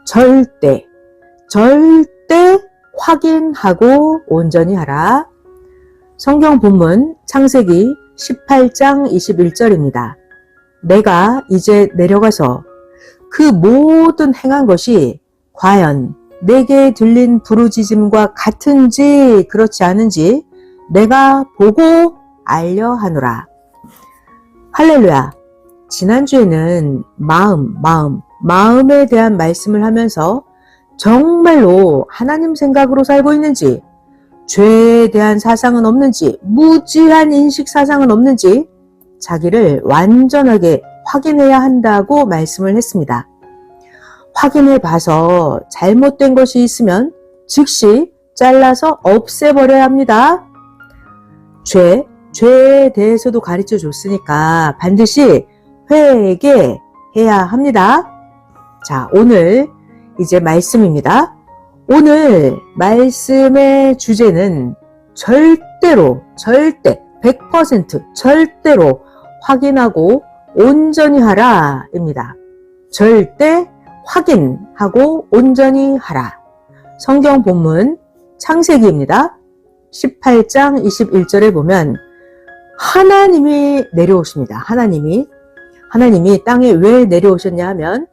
절대 확인하고 온전히 하라. 성경 본문 창세기 18장 21절입니다. 내가 이제 내려가서 그 모든 행한 것이 과연 내게 들린 부르짖음과 같은지 그렇지 않은지 내가 보고 알려 하노라. 할렐루야. 지난주에는 마음에 대한 말씀을 하면서 정말로 하나님 생각으로 살고 있는지, 죄에 대한 사상은 없는지, 무지한 인식 사상은 없는지 자기를 완전하게 확인해야 한다고 말씀을 했습니다. 확인해 봐서 잘못된 것이 있으면 즉시 잘라서 없애버려야 합니다. 죄에 대해서도 가르쳐 줬으니까 반드시 회개해야 합니다. 자, 오늘 이제 말씀입니다. 오늘 말씀의 주제는 절대 100% 절대로 확인하고 온전히 하라 입니다. 절대 확인하고 온전히 하라. 성경 본문 창세기입니다. 18장 21절에 보면 하나님이 내려오십니다. 하나님이 땅에 왜 내려오셨냐 하면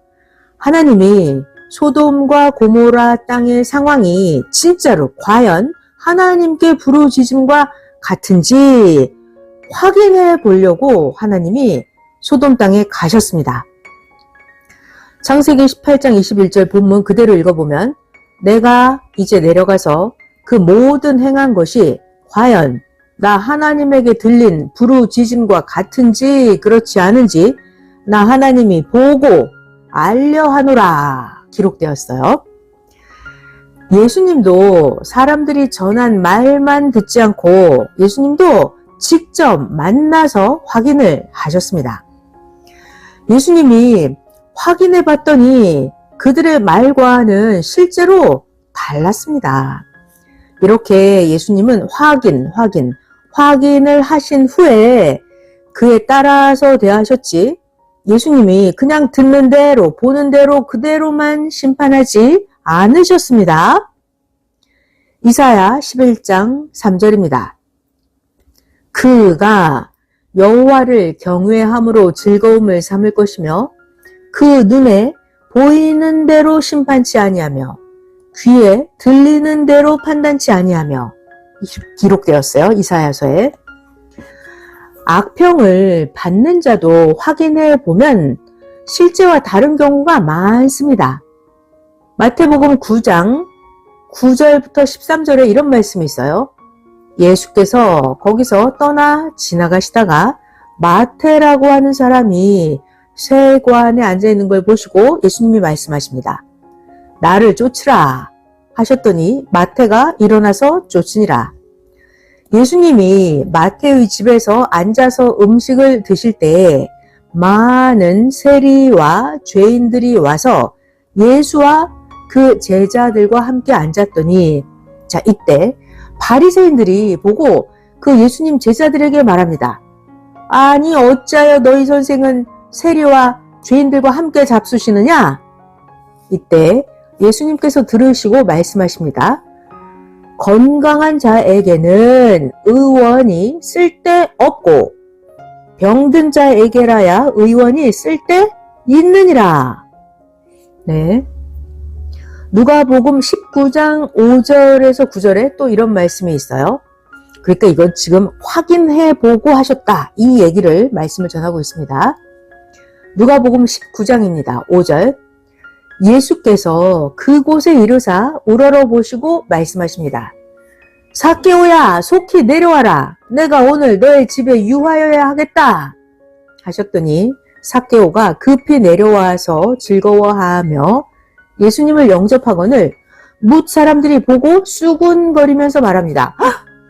하나님이 소돔과 고모라 땅의 상황이 진짜로 과연 하나님께 부르짖음과 같은지 확인해 보려고 하나님이 소돔 땅에 가셨습니다. 창세기 18장 21절 본문 그대로 읽어보면 내가 이제 내려가서 그 모든 행한 것이 과연 나 하나님에게 들린 부르짖음과 같은지 그렇지 않은지 나 하나님이 보고 알려 하노라 기록되었어요. 예수님도 사람들이 전한 말만 듣지 않고 예수님도 직접 만나서 확인을 하셨습니다. 예수님이 확인해 봤더니 그들의 말과는 실제로 달랐습니다. 이렇게 예수님은 확인을 하신 후에 그에 따라서 대하셨지 예수님이 그냥 듣는 대로 보는 대로 그대로만 심판하지 않으셨습니다. 이사야 11장 3절입니다. 그가 여호와를 경외함으로 즐거움을 삼을 것이며 그 눈에 보이는 대로 심판치 아니하며 귀에 들리는 대로 판단치 아니하며 기록되었어요. 이사야서에. 악평을 받는 자도 확인해 보면 실제와 다른 경우가 많습니다. 마태복음 9장 9절부터 13절에 이런 말씀이 있어요. 예수께서 거기서 떠나 지나가시다가 마태라고 하는 사람이 세관에 앉아있는 걸 보시고 예수님이 말씀하십니다. 나를 쫓으라 하셨더니 마태가 일어나서 쫓으니라. 예수님이 마태의 집에서 앉아서 음식을 드실 때 많은 세리와 죄인들이 와서 예수와 그 제자들과 함께 앉았더니 자 이때 바리새인들이 보고 그 예수님 제자들에게 말합니다. 아니 어찌하여 너희 선생은 세리와 죄인들과 함께 잡수시느냐? 이때 예수님께서 들으시고 말씀하십니다. 건강한 자에게는 의원이 쓸데없고 병든 자에게라야 의원이 쓸데있느니라. 네. 누가복음 19장 5절에서 9절에 또 이런 말씀이 있어요. 그러니까 이건 지금 확인해보고 하셨다. 이 얘기를 말씀을 전하고 있습니다. 누가복음 19장입니다. 5절. 예수께서 그곳에 이르사 우러러보시고 말씀하십니다. 삭개오야 속히 내려와라. 내가 오늘 너의 집에 유하여야 하겠다. 하셨더니 삭개오가 급히 내려와서 즐거워하며 예수님을 영접하거늘 뭇 사람들이 보고 쑥은거리면서 말합니다.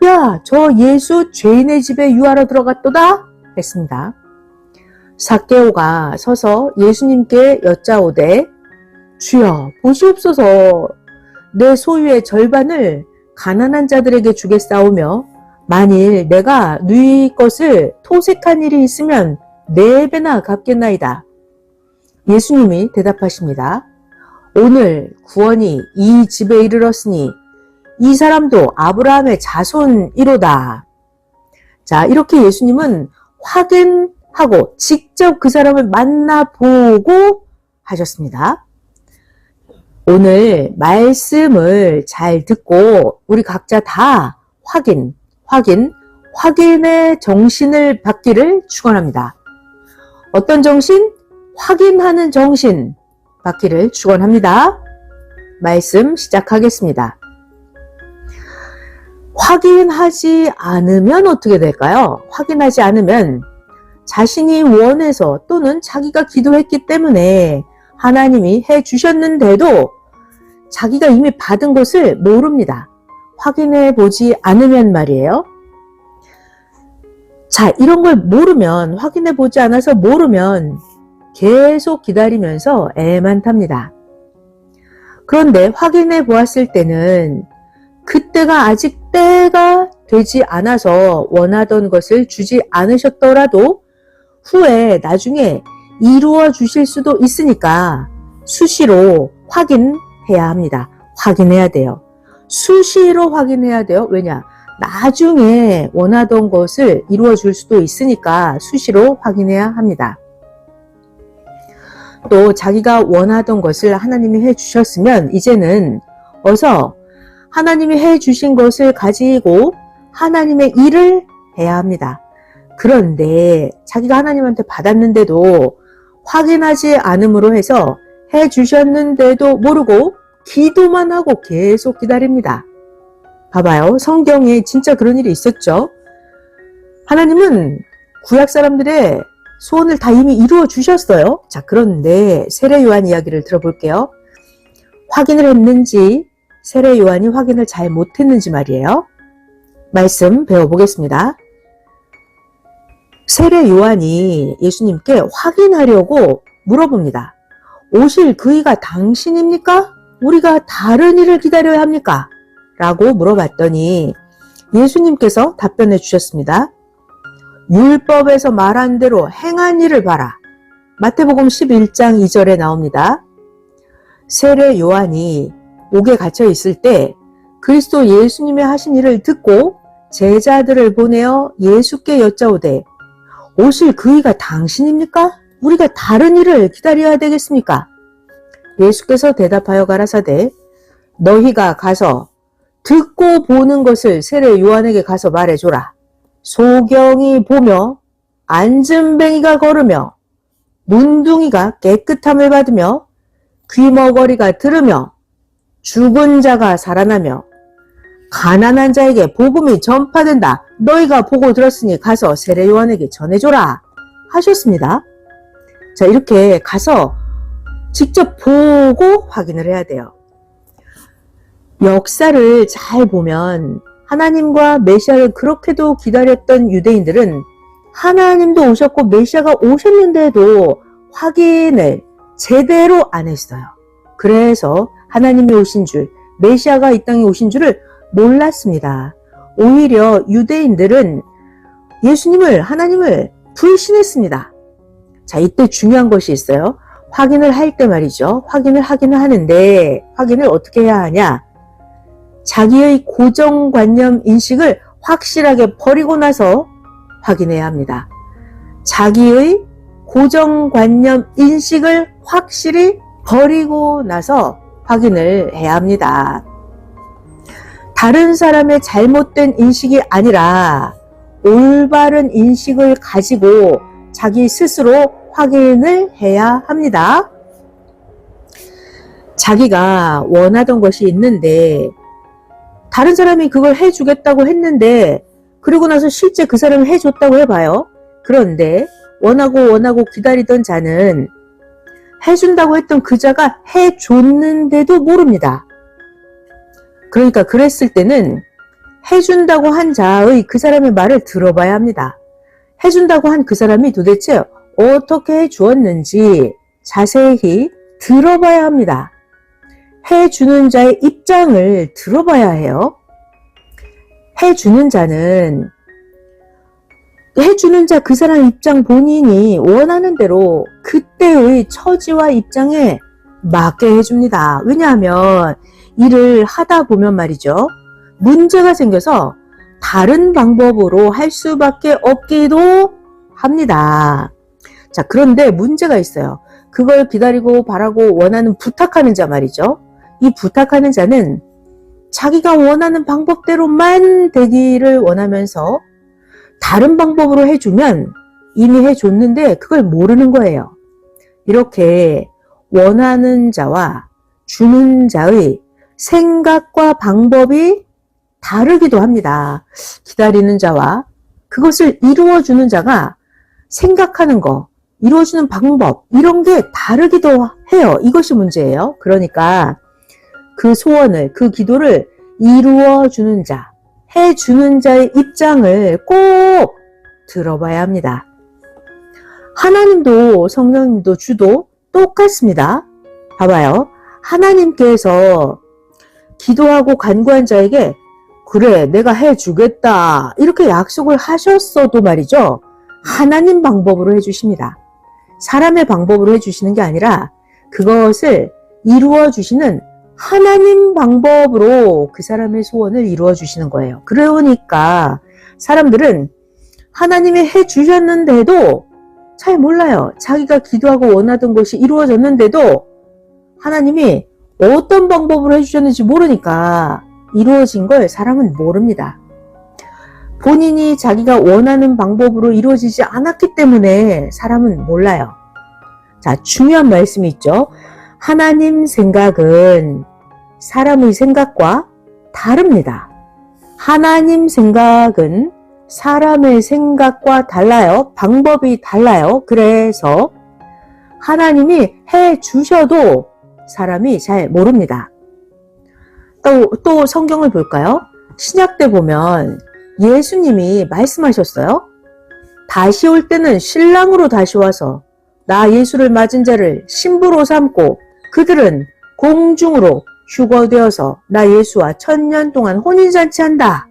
야, 저 예수 죄인의 집에 유하러 들어갔도다? 했습니다. 삭개오가 서서 예수님께 여짜오되 주여 보시옵소서 내 소유의 절반을 가난한 자들에게 주겠사오며 만일 내가 누이 것을 토색한 일이 있으면 4배나 갚겠나이다. 예수님이 대답하십니다. 오늘 구원이 이 집에 이르렀으니 이 사람도 아브라함의 자손이로다. 자, 이렇게 예수님은 확인하고 직접 그 사람을 만나보고 하셨습니다. 오늘 말씀을 잘 듣고 우리 각자 다 확인의 정신을 받기를 축원합니다. 어떤 정신? 확인하는 정신 받기를 축원합니다. 말씀 시작하겠습니다. 확인하지 않으면 어떻게 될까요? 확인하지 않으면 자신이 원해서 또는 자기가 기도했기 때문에 하나님이 해 주셨는데도 자기가 이미 받은 것을 모릅니다. 확인해 보지 않으면 말이에요. 자, 이런 걸 모르면, 확인해 보지 않아서 모르면 계속 기다리면서 애만 탑니다. 그런데 확인해 보았을 때는 그때가 아직 때가 되지 않아서 원하던 것을 주지 않으셨더라도 후에 나중에 이루어 주실 수도 있으니까 수시로 확인해야 합니다. 확인해야 돼요. 수시로 확인해야 돼요. 왜냐? 나중에 원하던 것을 이루어 줄 수도 있으니까 수시로 확인해야 합니다. 또 자기가 원하던 것을 하나님이 해주셨으면 이제는 어서 하나님이 해주신 것을 가지고 하나님의 일을 해야 합니다. 그런데 자기가 하나님한테 받았는데도 확인하지 않음으로 해서 해주셨는데도 모르고 기도만 하고 계속 기다립니다. 봐봐요. 성경에 진짜 그런 일이 있었죠. 하나님은 구약 사람들의 소원을 다 이미 이루어 주셨어요. 자, 그런데 세례 요한 이야기를 들어볼게요. 확인을 했는지 세례 요한이 확인을 잘 못했는지 말이에요. 말씀 배워보겠습니다. 세례 요한이 예수님께 확인하려고 물어봅니다. 오실 그이가 당신입니까? 우리가 다른 일을 기다려야 합니까? 라고 물어봤더니 예수님께서 답변해 주셨습니다. 율법에서 말한 대로 행한 일을 봐라. 마태복음 11장 2절에 나옵니다. 세례 요한이 옥에 갇혀 있을 때 그리스도 예수님의 하신 일을 듣고 제자들을 보내어 예수께 여짜오되 오실 그이가 당신입니까? 우리가 다른 일을 기다려야 되겠습니까? 예수께서 대답하여 가라사대 너희가 가서 듣고 보는 것을 세례 요한에게 가서 말해줘라. 소경이 보며 안진뱅이가 걸으며 문둥이가 깨끗함을 받으며 귀머거리가 들으며 죽은 자가 살아나며 가난한 자에게 복음이 전파된다. 너희가 보고 들었으니 가서 세례 요한에게 전해줘라 하셨습니다. 자, 이렇게 가서 직접 보고 확인을 해야 돼요. 역사를 잘 보면 하나님과 메시아를 그렇게도 기다렸던 유대인들은 하나님도 오셨고 메시아가 오셨는데도 확인을 제대로 안 했어요. 그래서 하나님이 오신 줄, 메시아가 이 땅에 오신 줄을 몰랐습니다. 오히려 유대인들은 예수님을, 하나님을 불신했습니다. 자, 이때 중요한 것이 있어요. 확인을 할 때 말이죠. 확인을 하기는 하는데 확인을 어떻게 해야 하냐? 자기의 고정관념 인식을 확실하게 버리고 나서 확인해야 합니다. 자기의 고정관념 인식을 확실히 버리고 나서 확인을 해야 합니다. 다른 사람의 잘못된 인식이 아니라 올바른 인식을 가지고 자기 스스로 확인을 해야 합니다. 자기가 원하던 것이 있는데 다른 사람이 그걸 해주겠다고 했는데 그리고 나서 실제 그 사람이 해줬다고 해봐요. 그런데 원하고 기다리던 자는 해준다고 했던 그 자가 해줬는데도 모릅니다. 그러니까 그랬을 때는 해준다고 한 자의 그 사람의 말을 들어봐야 합니다. 해준다고 한 그 사람이 도대체 어떻게 해주었는지 자세히 들어봐야 합니다. 해주는 자의 입장을 들어봐야 해요. 해주는 자는 해주는 자 그 사람 입장 본인이 원하는 대로 그때의 처지와 입장에 맞게 해줍니다. 왜냐하면 일을 하다 보면 말이죠. 문제가 생겨서 다른 방법으로 할 수밖에 없기도 합니다. 자, 그런데 문제가 있어요. 그걸 기다리고 바라고 원하는 부탁하는 자 말이죠. 이 부탁하는 자는 자기가 원하는 방법대로만 되기를 원하면서 다른 방법으로 해주면 이미 해줬는데 그걸 모르는 거예요. 이렇게 원하는 자와 주는 자의 생각과 방법이 다르기도 합니다. 기다리는 자와 그것을 이루어주는 자가 생각하는 거, 이루어주는 방법 이런 게 다르기도 해요. 이것이 문제예요. 그러니까 그 소원을, 그 기도를 이루어주는 자, 해주는 자의 입장을 꼭 들어봐야 합니다. 하나님도 성령님도 주도 똑같습니다. 봐봐요. 하나님께서 기도하고 간구한 자에게 그래 내가 해주겠다 이렇게 약속을 하셨어도 말이죠. 하나님 방법으로 해주십니다. 사람의 방법으로 해주시는 게 아니라 그것을 이루어 주시는 하나님 방법으로 그 사람의 소원을 이루어 주시는 거예요. 그러니까 사람들은 하나님이 해주셨는데도 잘 몰라요. 자기가 기도하고 원하던 것이 이루어졌는데도 하나님이 어떤 방법으로 해주셨는지 모르니까 이루어진 걸 사람은 모릅니다. 본인이 자기가 원하는 방법으로 이루어지지 않았기 때문에 사람은 몰라요. 자, 중요한 말씀이 있죠. 하나님 생각은 사람의 생각과 다릅니다. 하나님 생각은 사람의 생각과 달라요. 방법이 달라요. 그래서 하나님이 해 주셔도 사람이 잘 모릅니다. 또 성경을 볼까요? 신약 때 보면 예수님이 말씀하셨어요. 다시 올 때는 신랑으로 다시 와서 나 예수를 맞은 자를 신부로 삼고 그들은 공중으로 휴거되어서 나 예수와 1000년 동안 혼인잔치한다.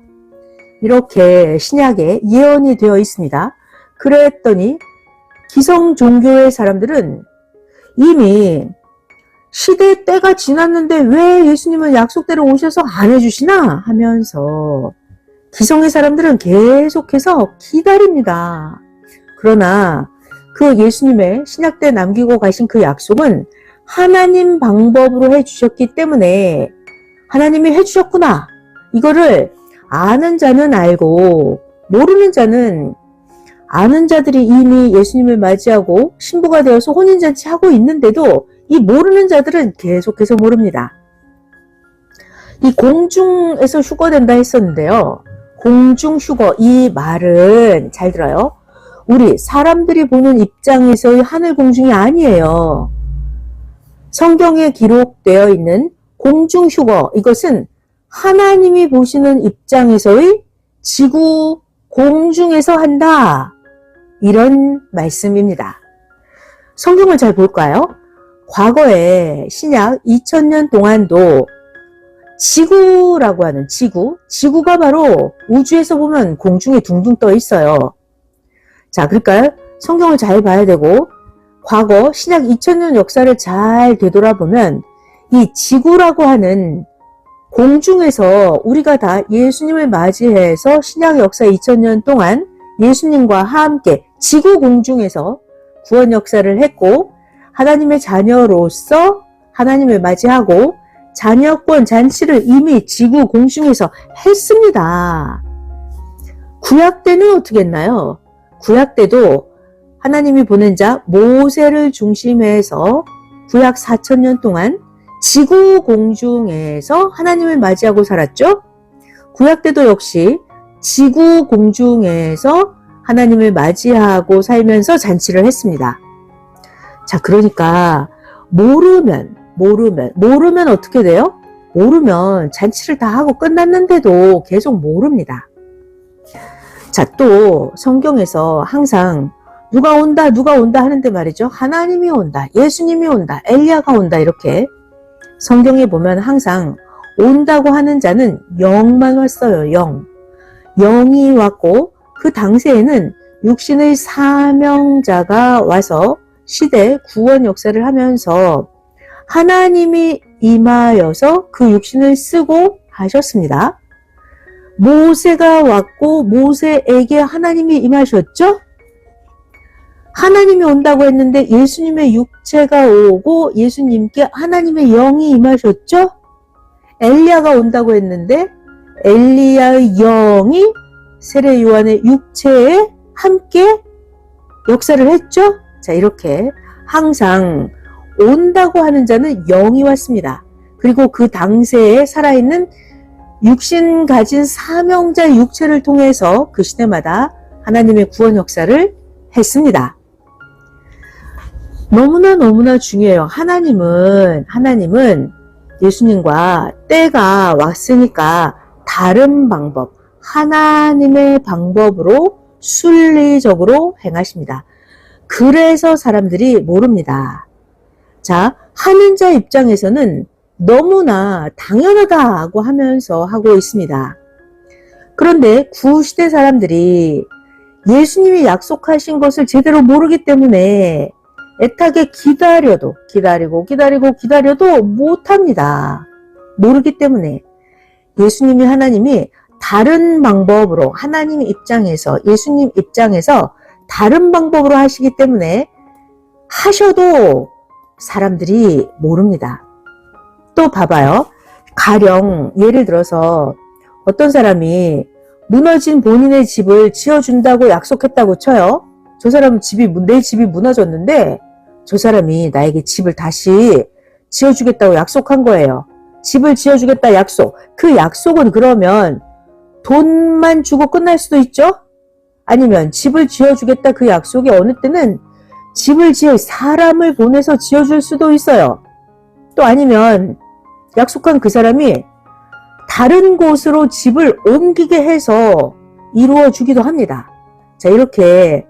이렇게 신약에 예언이 되어 있습니다. 그랬더니 기성 종교의 사람들은 이미 시대 때가 지났는데 왜 예수님은 약속대로 오셔서 안 해주시나 하면서 기성의 사람들은 계속해서 기다립니다. 그러나 그 예수님의 신약 때 남기고 가신 그 약속은 하나님 방법으로 해주셨기 때문에 하나님이 해주셨구나. 이거를 아는 자는 알고 모르는 자는 아는 자들이 이미 예수님을 맞이하고 신부가 되어서 혼인잔치 하고 있는데도 이 모르는 자들은 계속해서 모릅니다. 이 공중에서 휴거된다 했었는데요. 공중 휴거 이 말은 잘 들어요. 우리 사람들이 보는 입장에서의 하늘 공중이 아니에요. 성경에 기록되어 있는 공중 휴거 이것은 하나님이 보시는 입장에서의 지구 공중에서 한다. 이런 말씀입니다. 성경을 잘 볼까요? 과거에 신약 2000년 동안도 지구라고 하는 지구가 바로 우주에서 보면 공중에 둥둥 떠 있어요. 자, 그러니까 성경을 잘 봐야 되고 과거 신약 2000년 역사를 잘 되돌아보면 이 지구라고 하는 공중에서 우리가 다 예수님을 맞이해서 신약 역사 2000년 동안 예수님과 함께 지구 공중에서 구원 역사를 했고 하나님의 자녀로서 하나님을 맞이하고 자녀권 잔치를 이미 지구 공중에서 했습니다. 구약 때는 어떻게 했나요? 구약 때도 하나님이 보낸 자 모세를 중심해서 구약 4000년 동안 지구 공중에서 하나님을 맞이하고 살았죠. 구약 때도 역시 지구 공중에서 하나님을 맞이하고 살면서 잔치를 했습니다. 자, 그러니까 모르면 어떻게 돼요? 모르면 잔치를 다 하고 끝났는데도 계속 모릅니다. 자, 또 성경에서 항상 누가 온다 하는데 말이죠. 하나님이 온다, 예수님이 온다, 엘리야가 온다 이렇게 성경에 보면 항상 온다고 하는 자는 영만 왔어요. 영이 왔고 그 당시에는 육신의 사명자가 와서 시대 구원 역사를 하면서 하나님이 임하여서 그 육신을 쓰고 하셨습니다. 모세가 왔고 모세에게 하나님이 임하셨죠? 하나님이 온다고 했는데 예수님의 육체가 오고 예수님께 하나님의 영이 임하셨죠? 엘리야가 온다고 했는데 엘리야의 영이 세례 요한의 육체에 함께 역사를 했죠? 자, 이렇게 항상 온다고 하는 자는 영이 왔습니다. 그리고 그 당세에 살아있는 육신 가진 사명자의 육체를 통해서 그 시대마다 하나님의 구원 역사를 했습니다. 너무나 중요해요. 하나님은 예수님과 때가 왔으니까 다른 방법, 하나님의 방법으로 순리적으로 행하십니다. 그래서 사람들이 모릅니다. 자, 하는 자 입장에서는 너무나 당연하다고 하면서 하고 있습니다. 그런데 구시대 사람들이 예수님이 약속하신 것을 제대로 모르기 때문에 애타게 기다려도 못합니다. 모르기 때문에 예수님이 하나님이 다른 방법으로 하나님 입장에서 예수님 입장에서 다른 방법으로 하시기 때문에 하셔도 사람들이 모릅니다. 또 봐봐요. 가령 예를 들어서 어떤 사람이 무너진 본인의 집을 지어준다고 약속했다고 쳐요. 저 사람은 내 집이 무너졌는데 저 사람이 나에게 집을 다시 지어주겠다고 약속한 거예요. 집을 지어주겠다 약속. 그 약속은 그러면 돈만 주고 끝날 수도 있죠? 아니면 집을 지어주겠다 그 약속이 어느 때는 집을 지을 사람을 보내서 지어줄 수도 있어요. 또 아니면 약속한 그 사람이 다른 곳으로 집을 옮기게 해서 이루어주기도 합니다. 자, 이렇게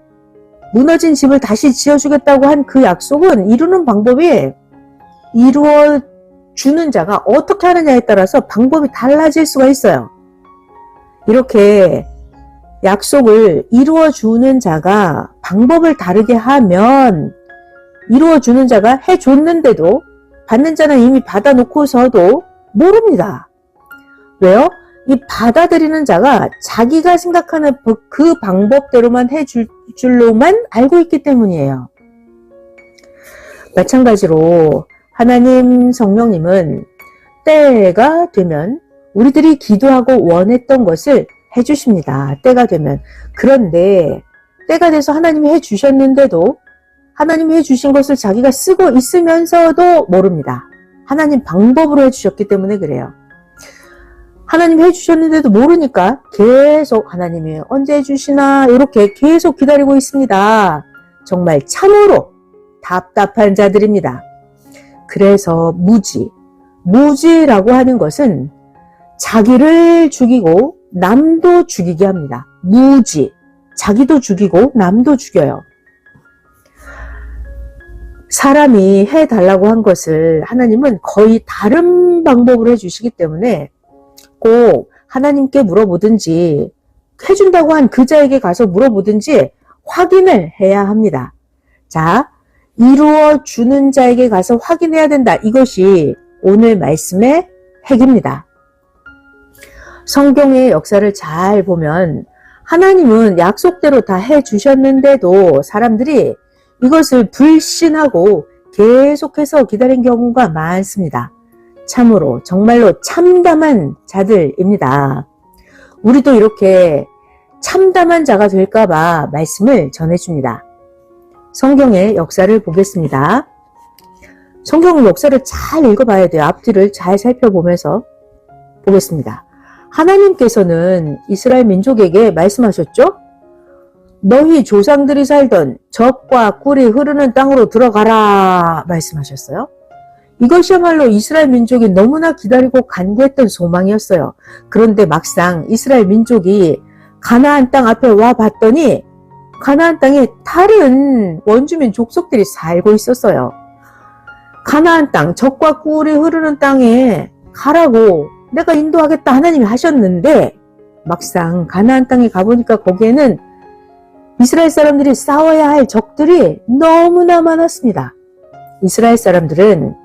무너진 집을 다시 지어주겠다고 한 그 약속은 이루는 방법이 이루어주는 자가 어떻게 하느냐에 따라서 방법이 달라질 수가 있어요. 이렇게 약속을 이루어주는 자가 방법을 다르게 하면 이루어주는 자가 해줬는데도 받는 자는 이미 받아놓고서도 모릅니다. 왜요? 이 받아들이는 자가 자기가 생각하는 그 방법대로만 해줄 줄로만 알고 있기 때문이에요. 마찬가지로 하나님 성령님은 때가 되면 우리들이 기도하고 원했던 것을 해주십니다. 때가 되면. 그런데 때가 돼서 하나님이 해주셨는데도 하나님이 해주신 것을 자기가 쓰고 있으면서도 모릅니다. 하나님 방법으로 해주셨기 때문에 그래요. 하나님이 해주셨는데도 모르니까 계속 하나님이 언제 해주시나 이렇게 계속 기다리고 있습니다. 정말 참으로 답답한 자들입니다. 그래서 무지라고 하는 것은 자기를 죽이고 남도 죽이게 합니다. 무지. 자기도 죽이고 남도 죽여요. 사람이 해달라고 한 것을 하나님은 거의 다른 방법으로 해주시기 때문에 꼭 하나님께 물어보든지 해준다고 한 그 자에게 가서 물어보든지 확인을 해야 합니다. 자, 이루어주는 자에게 가서 확인해야 된다. 이것이 오늘 말씀의 핵입니다. 성경의 역사를 잘 보면 하나님은 약속대로 다 해주셨는데도 사람들이 이것을 불신하고 계속해서 기다린 경우가 많습니다. 참으로 정말로 참담한 자들입니다. 우리도 이렇게 참담한 자가 될까봐 말씀을 전해줍니다. 성경의 역사를 보겠습니다. 성경 역사를 잘 읽어봐야 돼요. 앞뒤를 잘 살펴보면서 보겠습니다. 하나님께서는 이스라엘 민족에게 말씀하셨죠? 너희 조상들이 살던 젖과 꿀이 흐르는 땅으로 들어가라 말씀하셨어요. 이것이야말로 이스라엘 민족이 너무나 기다리고 간구했던 소망이었어요. 그런데 막상 이스라엘 민족이 가나안 땅 앞에 와 봤더니 가나안 땅에 다른 원주민 족속들이 살고 있었어요. 가나안 땅, 젖과 꿀이 흐르는 땅에 가라고 내가 인도하겠다 하나님이 하셨는데 막상 가나안 땅에 가보니까 거기에는 이스라엘 사람들이 싸워야 할 적들이 너무나 많았습니다. 이스라엘 사람들은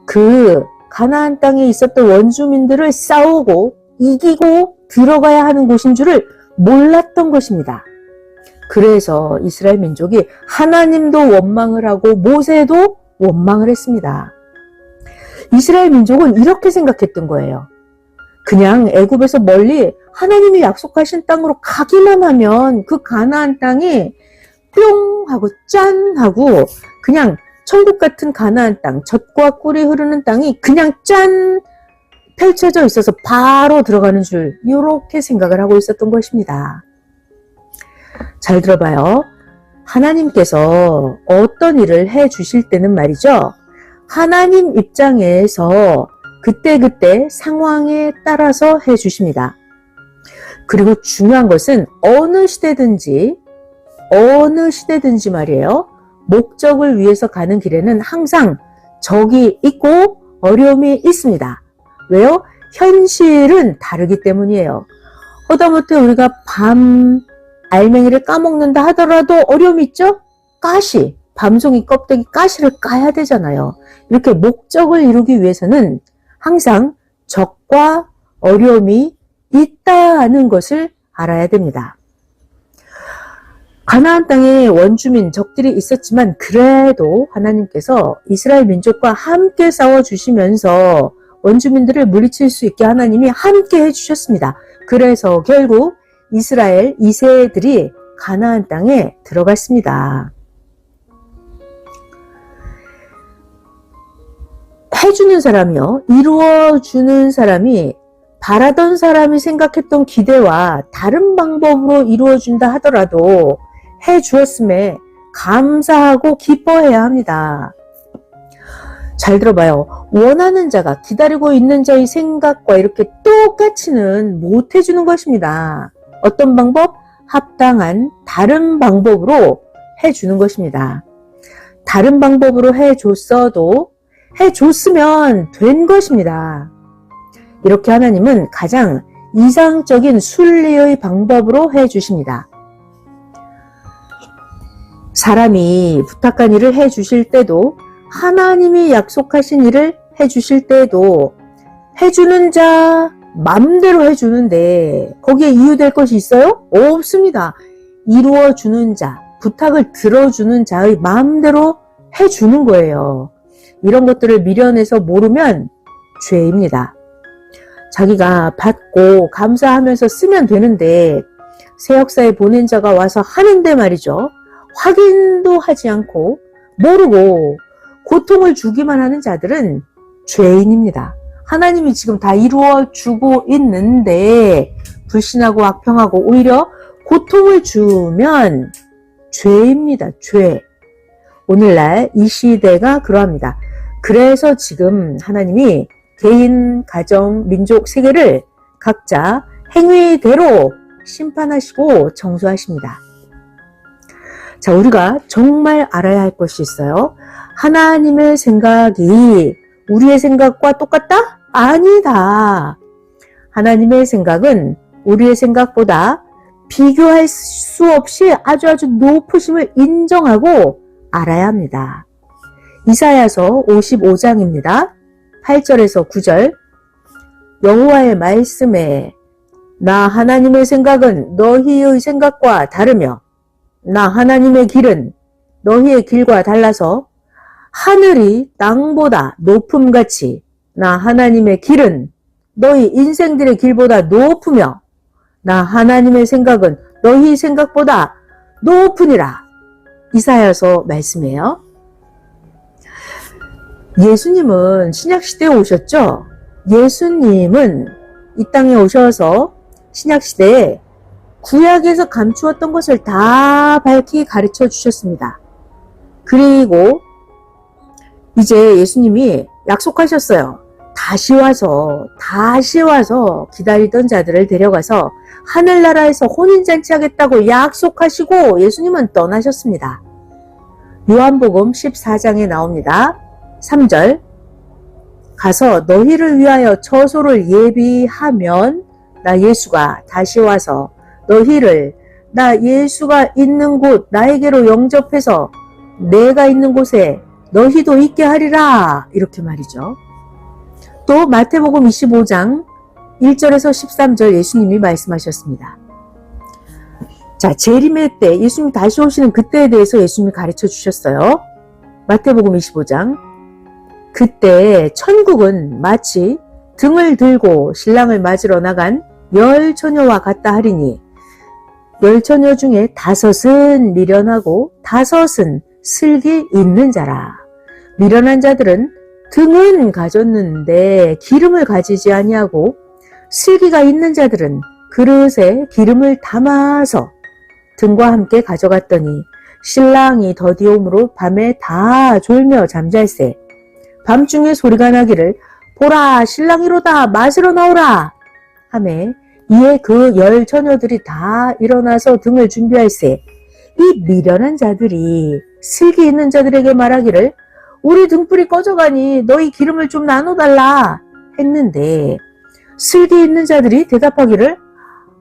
그 가나안 땅에 있었던 원주민들을 싸우고 이기고 들어가야 하는 곳인 줄을 몰랐던 것입니다. 그래서 이스라엘 민족이 하나님도 원망을 하고 모세도 원망을 했습니다. 이스라엘 민족은 이렇게 생각했던 거예요. 그냥 애굽에서 멀리 하나님이 약속하신 땅으로 가기만 하면 그 가나안 땅이 뿅 하고 짠 하고 그냥 천국 같은 가나안 땅, 젖과 꿀이 흐르는 땅이 그냥 짠 펼쳐져 있어서 바로 들어가는 줄 이렇게 생각을 하고 있었던 것입니다. 잘 들어봐요. 하나님께서 어떤 일을 해 주실 때는 말이죠. 하나님 입장에서 그때그때 상황에 따라서 해 주십니다. 그리고 중요한 것은 어느 시대든지 말이에요. 목적을 위해서 가는 길에는 항상 적이 있고 어려움이 있습니다. 왜요? 현실은 다르기 때문이에요. 하다못해 우리가 밤 알맹이를 까먹는다 하더라도 어려움이 있죠? 가시, 밤송이 껍데기 가시를 까야 되잖아요. 이렇게 목적을 이루기 위해서는 항상 적과 어려움이 있다는 것을 알아야 됩니다. 가나안 땅에 원주민 적들이 있었지만 그래도 하나님께서 이스라엘 민족과 함께 싸워주시면서 원주민들을 물리칠 수 있게 하나님이 함께 해주셨습니다. 그래서 결국 이스라엘 2세들이 가나안 땅에 들어갔습니다. 해주는 사람이요, 이루어주는 사람이 바라던 사람이 생각했던 기대와 다른 방법으로 이루어준다 하더라도 해주었음에 감사하고 기뻐해야 합니다. 잘 들어봐요. 원하는 자가 기다리고 있는 자의 생각과 이렇게 똑같이는 못 해주는 것입니다. 어떤 방법? 합당한 다른 방법으로 해주는 것입니다. 다른 방법으로 해줬으면 된 것입니다. 이렇게 하나님은 가장 이상적인 순리의 방법으로 해주십니다. 사람이 부탁한 일을 해주실 때도 하나님이 약속하신 일을 해주실 때도 해주는 자 맘대로 해주는데 거기에 이유될 것이 있어요? 없습니다. 이루어주는 자, 부탁을 들어주는 자의 마음대로 해주는 거예요. 이런 것들을 미련해서 모르면 죄입니다. 자기가 받고 감사하면서 쓰면 되는데 세역사에 보낸 자가 와서 하는데 말이죠. 확인도 하지 않고 모르고 고통을 주기만 하는 자들은 죄인입니다. 하나님이 지금 다 이루어주고 있는데 불신하고 악평하고 오히려 고통을 주면 죄입니다. 죄. 오늘날 이 시대가 그러합니다. 그래서 지금 하나님이 개인, 가정, 민족, 세계를 각자 행위대로 심판하시고 정수하십니다. 자, 우리가 정말 알아야 할 것이 있어요. 하나님의 생각이 우리의 생각과 똑같다? 아니다. 하나님의 생각은 우리의 생각보다 비교할 수 없이 아주 높으심을 인정하고 알아야 합니다. 이사야서 55장입니다. 8절에서 9절. 여호와의 말씀에 나 하나님의 생각은 너희의 생각과 다르며 나 하나님의 길은 너희의 길과 달라서 하늘이 땅보다 높음같이 나 하나님의 길은 너희 인생들의 길보다 높으며 나 하나님의 생각은 너희 생각보다 높으니라. 이사야서 말씀이에요. 예수님은 신약시대에 오셨죠? 예수님은 이 땅에 오셔서 신약시대에 구약에서 감추었던 것을 다 밝히 가르쳐 주셨습니다. 그리고 이제 예수님이 약속하셨어요. 다시 와서 기다리던 자들을 데려가서 하늘나라에서 혼인잔치 하겠다고 약속하시고 예수님은 떠나셨습니다. 요한복음 14장에 나옵니다. 3절. 가서 너희를 위하여 처소를 예비하면 나 예수가 다시 와서 너희를 나 예수가 있는 곳 나에게로 영접해서 내가 있는 곳에 너희도 있게 하리라. 이렇게 말이죠. 또 마태복음 25장 1절에서 13절 예수님이 말씀하셨습니다. 자, 재림의 때 예수님 다시 오시는 그때에 대해서 예수님이 가르쳐 주셨어요. 마태복음 25장. 그때 천국은 마치 등을 들고 신랑을 맞으러 나간 10처녀와 같다 하리니 10처녀 중에 5은 미련하고 5은 슬기 있는 자라. 미련한 자들은 등은 가졌는데 기름을 가지지 아니하고 슬기가 있는 자들은 그릇에 기름을 담아서 등과 함께 가져갔더니 신랑이 더디옴으로 밤에 다 졸며 잠잘새 밤중에 소리가 나기를 보라 신랑이로다 맞으러 나오라 하매 이에 그 10처녀들이 다 일어나서 등을 준비할새 이 미련한 자들이 슬기 있는 자들에게 말하기를 우리 등불이 꺼져가니 너희 기름을 좀 나눠달라 했는데 슬기 있는 자들이 대답하기를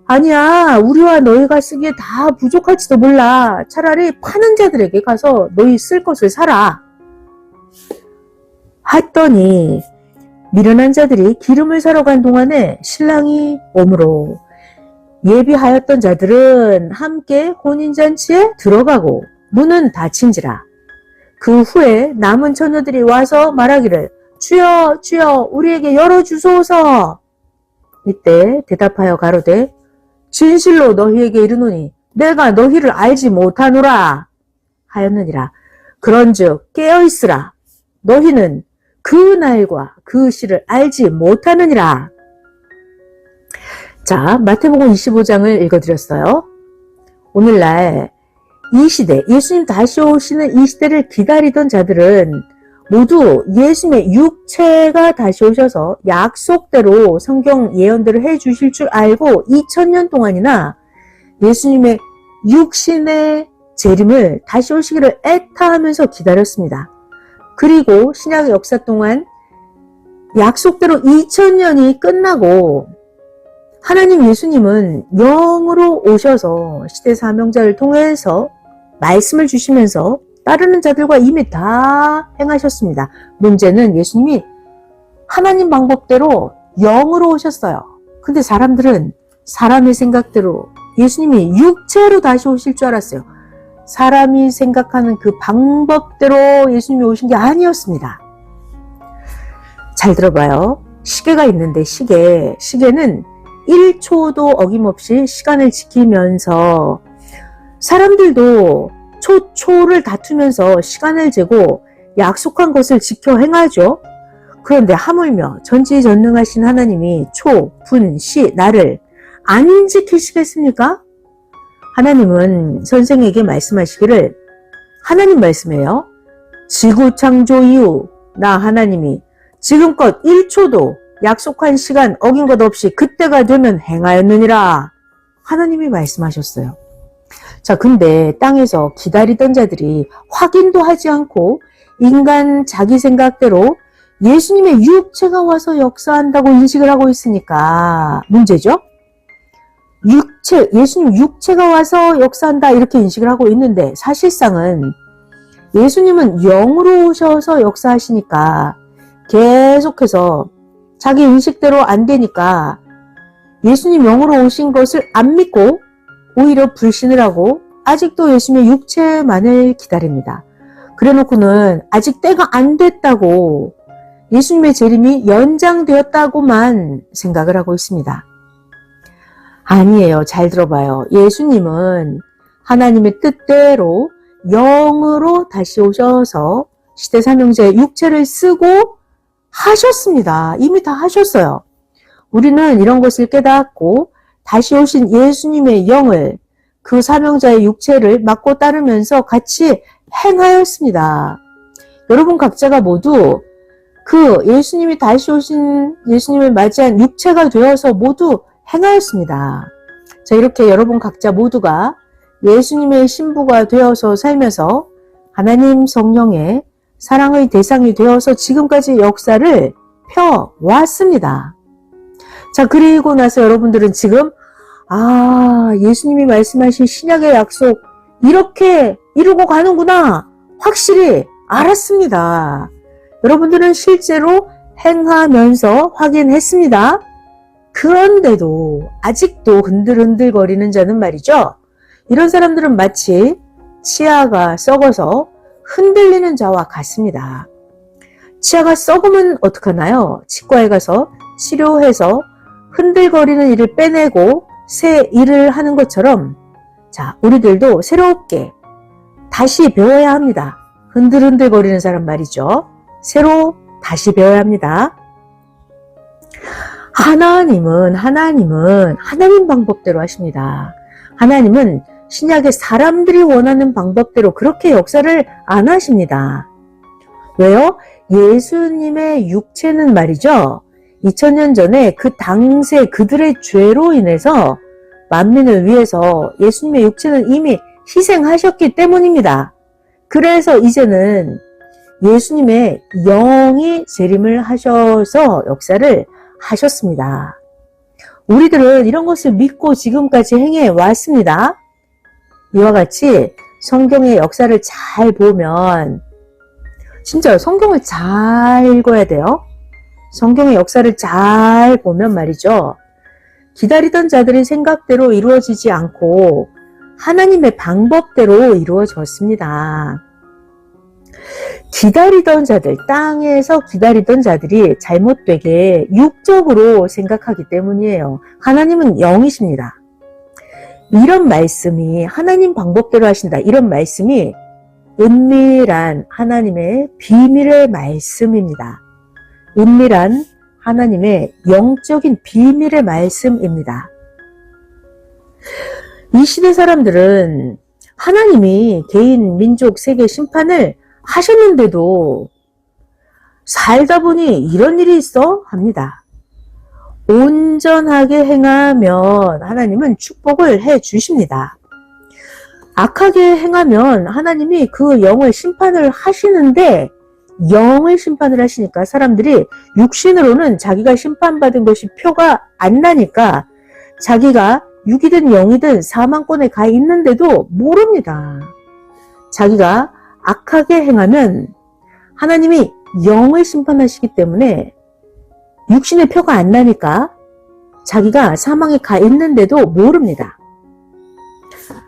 아니야 우리와 너희가 쓰기에 다 부족할지도 몰라 차라리 파는 자들에게 가서 너희 쓸 것을 사라 했더니 미련한 자들이 기름을 사러 간 동안에 신랑이 오므로 예비하였던 자들은 함께 혼인잔치에 들어가고 문은 닫힌지라. 그 후에 남은 처녀들이 와서 말하기를 주여 주여 우리에게 열어주소서. 이때 대답하여 가로되 진실로 너희에게 이르노니 내가 너희를 알지 못하노라 하였느니라. 그런즉 깨어있으라. 너희는 그 날과 그 시를 알지 못하느니라. 자, 마태복음 25장을 읽어드렸어요. 오늘날 이 시대, 예수님 다시 오시는 이 시대를 기다리던 자들은 모두 예수님의 육체가 다시 오셔서 약속대로 성경 예언들을 해주실 줄 알고 2000년 동안이나 예수님의 육신의 재림을 다시 오시기를 애타하면서 기다렸습니다. 그리고 신약의 역사 동안 약속대로 2000년이 끝나고 하나님 예수님은 영으로 오셔서 시대 사명자를 통해서 말씀을 주시면서 따르는 자들과 이미 다 행하셨습니다. 문제는 예수님이 하나님 방법대로 영으로 오셨어요. 근데 사람들은 사람의 생각대로 예수님이 육체로 다시 오실 줄 알았어요. 사람이 생각하는 그 방법대로 예수님이 오신 게 아니었습니다. 잘 들어봐요. 시계가 있는데 시계는 1초도 어김없이 시간을 지키면서 사람들도 초를 다투면서 시간을 재고 약속한 것을 지켜 행하죠. 그런데 하물며 전지전능하신 하나님이 초, 분, 시, 날을 안 지키시겠습니까? 하나님은 선생에게 말씀하시기를 하나님 말씀이에요. 지구 창조 이후 나 하나님이 지금껏 1초도 약속한 시간 어긴 것 없이 그때가 되면 행하였느니라. 하나님이 말씀하셨어요. 자, 근데 땅에서 기다리던 자들이 확인도 하지 않고 인간 자기 생각대로 예수님의 육체가 와서 역사한다고 인식을 하고 있으니까 문제죠. 예수님 육체가 와서 역사한다 이렇게 인식을 하고 있는데 사실상은 예수님은 영으로 오셔서 역사하시니까 계속해서 자기 인식대로 안 되니까 예수님 영으로 오신 것을 안 믿고 오히려 불신을 하고 아직도 예수님의 육체만을 기다립니다. 그래놓고는 아직 때가 안 됐다고 예수님의 재림이 연장되었다고만 생각을 하고 있습니다. 아니에요. 잘 들어봐요. 예수님은 하나님의 뜻대로 영으로 다시 오셔서 시대사명자의 육체를 쓰고 하셨습니다. 이미 다 하셨어요. 우리는 이런 것을 깨닫고 다시 오신 예수님의 영을 그 사명자의 육체를 맡고 따르면서 같이 행하였습니다. 여러분 각자가 모두 그 예수님이 다시 오신 예수님을 맞이한 육체가 되어서 모두 행하였습니다. 자, 이렇게 여러분 각자 모두가 예수님의 신부가 되어서 살면서 하나님 성령의 사랑의 대상이 되어서 지금까지 역사를 펴왔습니다. 자, 그리고 나서 여러분들은 지금 예수님이 말씀하신 신약의 약속 이렇게 이루고 가는구나 확실히 알았습니다. 여러분들은 실제로 행하면서 확인했습니다. 그런데도 아직도 흔들흔들거리는 자는 말이죠. 이런 사람들은 마치 치아가 썩어서 흔들리는 자와 같습니다. 치아가 썩으면 어떡하나요? 치과에 가서 치료해서 흔들거리는 이를 빼내고 새 일을 하는 것처럼, 자, 우리들도 새롭게 다시 배워야 합니다. 흔들흔들거리는 사람 말이죠. 새로 다시 배워야 합니다. 하나님은 하나님 방법대로 하십니다. 하나님은 신약의 사람들이 원하는 방법대로 그렇게 역사를 안 하십니다. 왜요? 예수님의 육체는 말이죠. 2000년 전에 그 당시에 그들의 죄로 인해서 만민을 위해서 예수님의 육체는 이미 희생하셨기 때문입니다. 그래서 이제는 예수님의 영이 재림을 하셔서 역사를 하셨습니다. 우리들은 이런 것을 믿고 지금까지 행해 왔습니다. 이와 같이 성경의 역사를 잘 보면, 진짜 성경을 잘 읽어야 돼요. 성경의 역사를 잘 보면 말이죠. 기다리던 자들의 생각대로 이루어지지 않고 하나님의 방법대로 이루어졌습니다. 기다리던 자들, 땅에서 기다리던 자들이 잘못되게 육적으로 생각하기 때문이에요. 하나님은 영이십니다. 이런 말씀이 하나님 방법대로 하신다. 이런 말씀이 은밀한 하나님의 비밀의 말씀입니다. 은밀한 하나님의 영적인 비밀의 말씀입니다. 이 시대 사람들은 하나님이 개인, 민족, 세계 심판을 하셨는데도 살다 보니 이런 일이 있어? 합니다. 온전하게 행하면 하나님은 축복을 해 주십니다. 악하게 행하면 하나님이 그 영을 심판을 하시는데, 영을 심판을 하시니까 사람들이 육신으로는 자기가 심판받은 것이 표가 안 나니까 자기가 육이든 영이든 사망권에 가 있는데도 모릅니다. 자기가 악하게 행하면 하나님이 영을 심판하시기 때문에 육신의 표가 안 나니까 자기가 사망에 가 있는데도 모릅니다.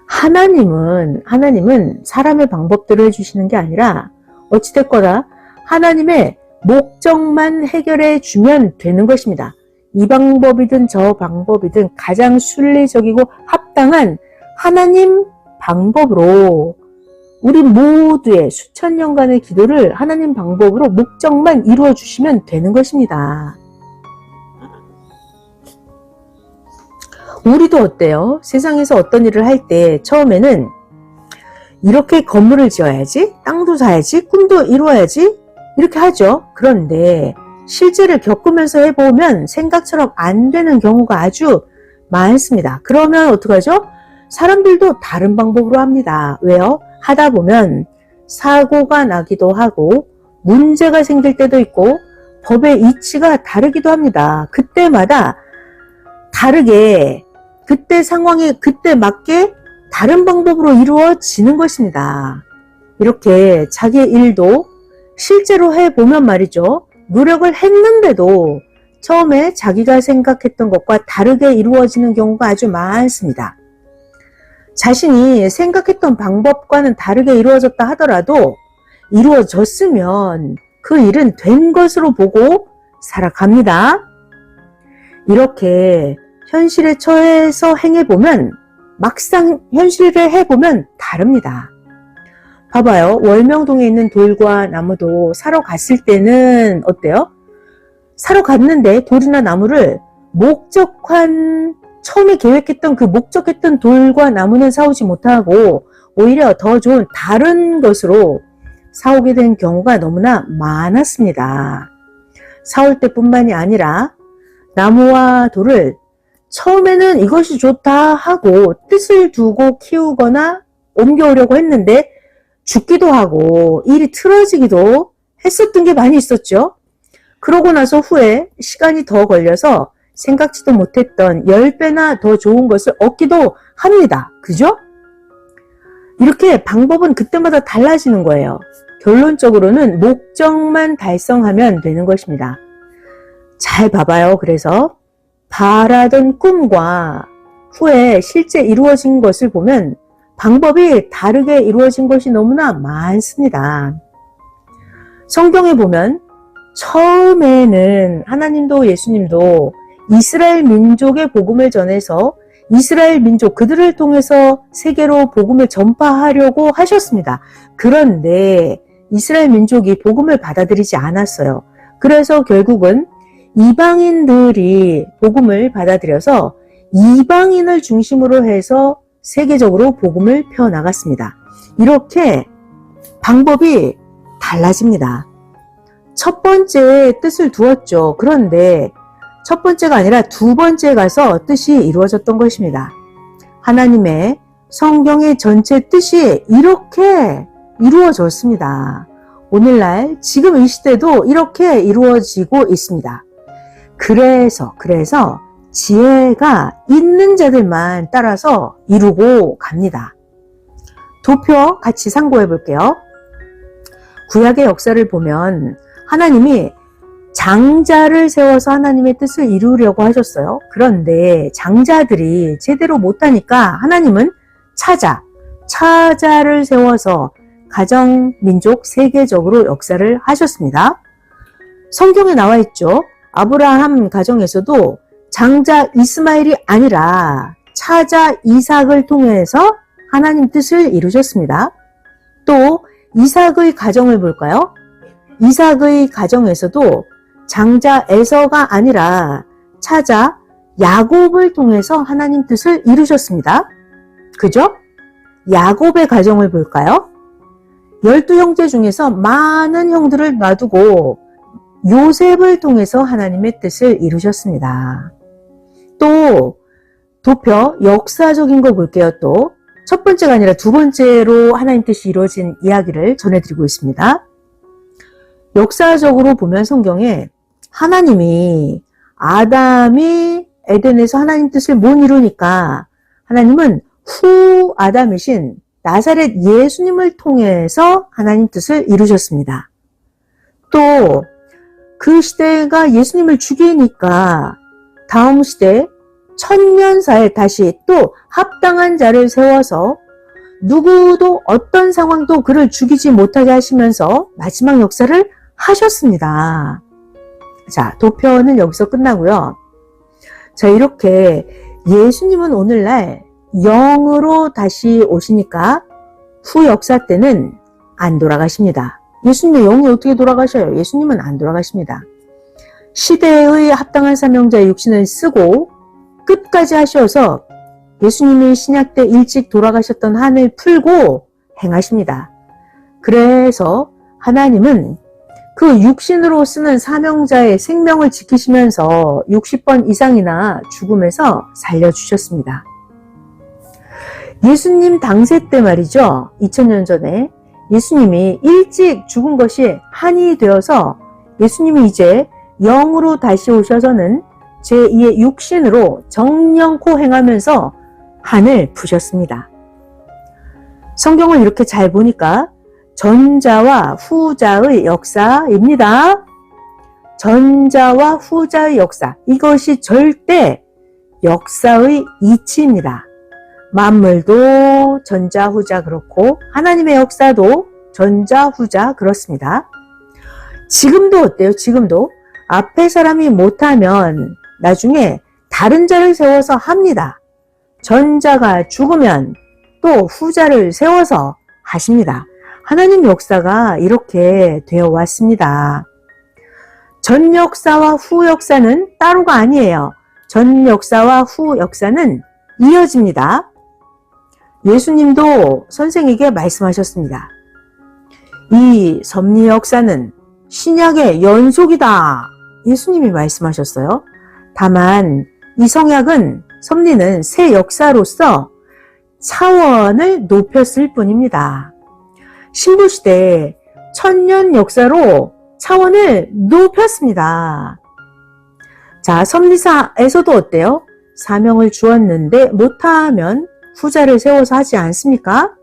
하나님은 사람의 방법대로 해주시는 게 아니라 어찌됐거나 하나님의 목적만 해결해 주면 되는 것입니다. 이 방법이든 저 방법이든 가장 순리적이고 합당한 하나님 방법으로 우리 모두의 수천 년간의 기도를 하나님 방법으로 목적만 이루어 주시면 되는 것입니다. 우리도 어때요? 세상에서 어떤 일을 할 때 처음에는 이렇게 건물을 지어야지, 땅도 사야지, 꿈도 이루어야지 이렇게 하죠. 그런데 실제를 겪으면서 해보면 생각처럼 안 되는 경우가 아주 많습니다. 그러면 어떡하죠? 사람들도 다른 방법으로 합니다. 왜요? 하다 보면 사고가 나기도 하고 문제가 생길 때도 있고 법의 이치가 다르기도 합니다. 그때마다 다르게 그때 상황에 그때 맞게 다른 방법으로 이루어지는 것입니다. 이렇게 자기의 일도 실제로 해보면 말이죠. 노력을 했는데도 처음에 자기가 생각했던 것과 다르게 이루어지는 경우가 아주 많습니다. 자신이 생각했던 방법과는 다르게 이루어졌다 하더라도 이루어졌으면 그 일은 된 것으로 보고 살아갑니다. 이렇게 현실에 처해서 행해보면 막상 현실을 해보면 다릅니다. 봐봐요. 월명동에 있는 돌과 나무도 사러 갔을 때는 어때요? 사러 갔는데 돌이나 나무를 처음에 계획했던 그 목적했던 돌과 나무는 사오지 못하고 오히려 더 좋은 다른 것으로 사오게 된 경우가 너무나 많았습니다. 사올 때뿐만이 아니라 나무와 돌을 처음에는 이것이 좋다 하고 뜻을 두고 키우거나 옮겨오려고 했는데 죽기도 하고 일이 틀어지기도 했었던 게 많이 있었죠. 그러고 나서 후에 시간이 더 걸려서 생각지도 못했던 10배나 더 좋은 것을 얻기도 합니다. 그죠? 이렇게 방법은 그때마다 달라지는 거예요. 결론적으로는 목적만 달성하면 되는 것입니다. 잘 봐봐요. 그래서 바라던 꿈과 후에 실제 이루어진 것을 보면 방법이 다르게 이루어진 것이 너무나 많습니다. 성경에 보면 처음에는 하나님도 예수님도 이스라엘 민족의 복음을 전해서 이스라엘 민족 그들을 통해서 세계로 복음을 전파하려고 하셨습니다. 그런데 이스라엘 민족이 복음을 받아들이지 않았어요. 그래서 결국은 이방인들이 복음을 받아들여서 이방인을 중심으로 해서 세계적으로 복음을 펴나갔습니다. 이렇게 방법이 달라집니다. 첫 번째 뜻을 두었죠. 그런데 첫 번째가 아니라 두 번째 가서 뜻이 이루어졌던 것입니다. 하나님의 성경의 전체 뜻이 이렇게 이루어졌습니다. 오늘날 지금 이 시대도 이렇게 이루어지고 있습니다. 그래서 지혜가 있는 자들만 따라서 이루고 갑니다. 도표 같이 상고해 볼게요. 구약의 역사를 보면 하나님이 장자를 세워서 하나님의 뜻을 이루려고 하셨어요. 그런데 장자들이 제대로 못하니까 하나님은 차자를 세워서 가정, 민족, 세계적으로 역사를 하셨습니다. 성경에 나와 있죠. 아브라함 가정에서도 장자 이스마엘이 아니라 차자 이삭을 통해서 하나님 뜻을 이루셨습니다. 또 이삭의 가정을 볼까요? 이삭의 가정에서도 장자 에서가 아니라 차자 야곱을 통해서 하나님 뜻을 이루셨습니다. 그죠? 야곱의 가정을 볼까요? 12형제 중에서 많은 형들을 놔두고 요셉을 통해서 하나님의 뜻을 이루셨습니다. 또 도표 역사적인 거 볼게요. 또 첫 번째가 아니라 두 번째로 하나님 뜻이 이루어진 이야기를 전해드리고 있습니다. 역사적으로 보면 성경에 하나님이 아담이 에덴에서 하나님 뜻을 못 이루니까 하나님은 후 아담이신 나사렛 예수님을 통해서 하나님 뜻을 이루셨습니다. 또 그 시대가 예수님을 죽이니까 다음 시대 천년사에 다시 또 합당한 자를 세워서 누구도 어떤 상황도 그를 죽이지 못하게 하시면서 마지막 역사를 하셨습니다. 자, 도표는 여기서 끝나고요. 자, 이렇게 예수님은 오늘날 영으로 다시 오시니까 후 역사 때는 안 돌아가십니다. 예수님의 영이 어떻게 돌아가셔요? 예수님은 안 돌아가십니다. 시대의 합당한 사명자의 육신을 쓰고 끝까지 하셔서 예수님이 신약 때 일찍 돌아가셨던 한을 풀고 행하십니다. 그래서 하나님은 그 육신으로 쓰는 사명자의 생명을 지키시면서 60번 이상이나 죽음에서 살려주셨습니다. 예수님 당세 때 말이죠. 2000년 전에 예수님이 일찍 죽은 것이 한이 되어서 예수님이 이제 영으로 다시 오셔서는 제2의 육신으로 정령코 행하면서 한을 푸셨습니다. 성경을 이렇게 잘 보니까 전자와 후자의 역사입니다. 전자와 후자의 역사, 이것이 절대 역사의 이치입니다. 만물도 전자, 후자 그렇고 하나님의 역사도 전자, 후자 그렇습니다. 지금도 어때요? 지금도 앞에 사람이 못하면 나중에 다른 자를 세워서 합니다. 전자가 죽으면 또 후자를 세워서 하십니다. 하나님 역사가 이렇게 되어 왔습니다. 전 역사와 후 역사는 따로가 아니에요. 전 역사와 후 역사는 이어집니다. 예수님도 선생에게 말씀하셨습니다. 이 섭리 역사는 신약의 연속이다. 예수님이 말씀하셨어요. 다만 이 성약은 섭리는 새 역사로서 차원을 높였을 뿐입니다. 신부시대 천년 역사로 차원을 높였습니다. 자, 섭리사에서도 어때요? 사명을 주었는데 못하면 후자를 세워서 하지 않습니까?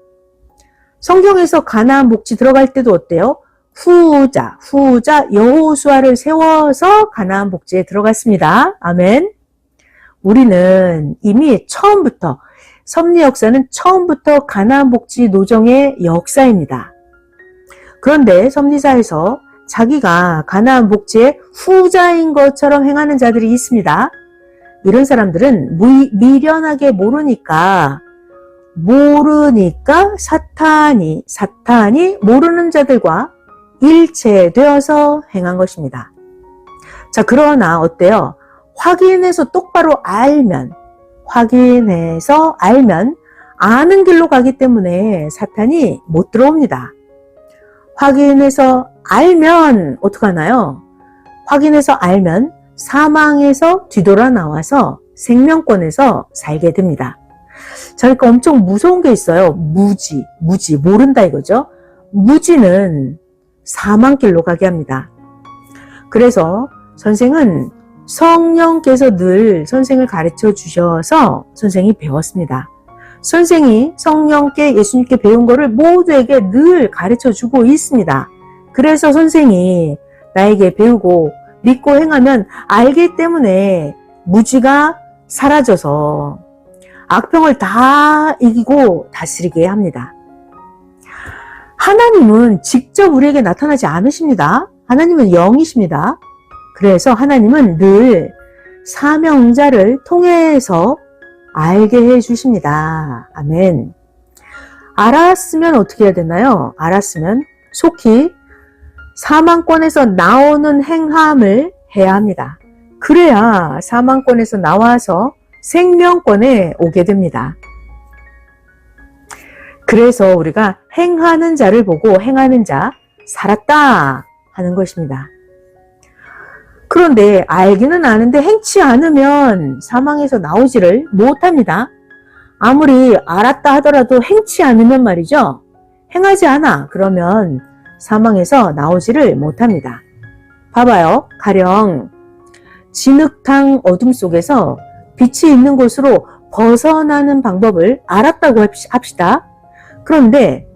성경에서 가나안 복지 들어갈 때도 어때요? 후자 여호수아를 세워서 가나안 복지에 들어갔습니다. 아멘. 우리는 이미 처음부터 섭리 역사는 처음부터 가나안 복지 노정의 역사입니다. 그런데 섭리사에서 자기가 가나안 복지의 후자인 것처럼 행하는 자들이 있습니다. 이런 사람들은 미련하게 모르니까 사탄이 모르는 자들과 일체되어서 행한 것입니다. 자, 그러나 어때요? 확인해서 알면 아는 길로 가기 때문에 사탄이 못 들어옵니다. 확인해서 알면 어떡하나요? 확인해서 알면 사망에서 뒤돌아 나와서 생명권에서 살게 됩니다. 자, 그러니까 엄청 무서운 게 있어요. 무지, 모른다 이거죠. 무지는 사망길로 가게 합니다. 그래서 선생은 성령께서 늘 선생을 가르쳐 주셔서 선생이 배웠습니다. 선생이 성령께 예수님께 배운 거를 모두에게 늘 가르쳐 주고 있습니다. 그래서 선생이 나에게 배우고 믿고 행하면 알기 때문에 무지가 사라져서 악병을 다 이기고 다스리게 합니다. 하나님은 직접 우리에게 나타나지 않으십니다. 하나님은 영이십니다. 그래서 하나님은 늘 사명자를 통해서 알게 해주십니다. 아멘. 알았으면 어떻게 해야 되나요? 알았으면 속히 사망권에서 나오는 행함을 해야 합니다. 그래야 사망권에서 나와서 생명권에 오게 됩니다. 그래서 우리가 행하는 자를 보고 행하는 자 살았다 하는 것입니다. 그런데 알기는 아는데 행치 않으면 사망에서 나오지를 못합니다. 아무리 알았다 하더라도 행치 않으면 말이죠. 행하지 않아. 그러면 사망에서 나오지를 못합니다. 봐봐요. 가령 진흙탕 어둠 속에서 빛이 있는 곳으로 벗어나는 방법을 알았다고 합시다. 그런데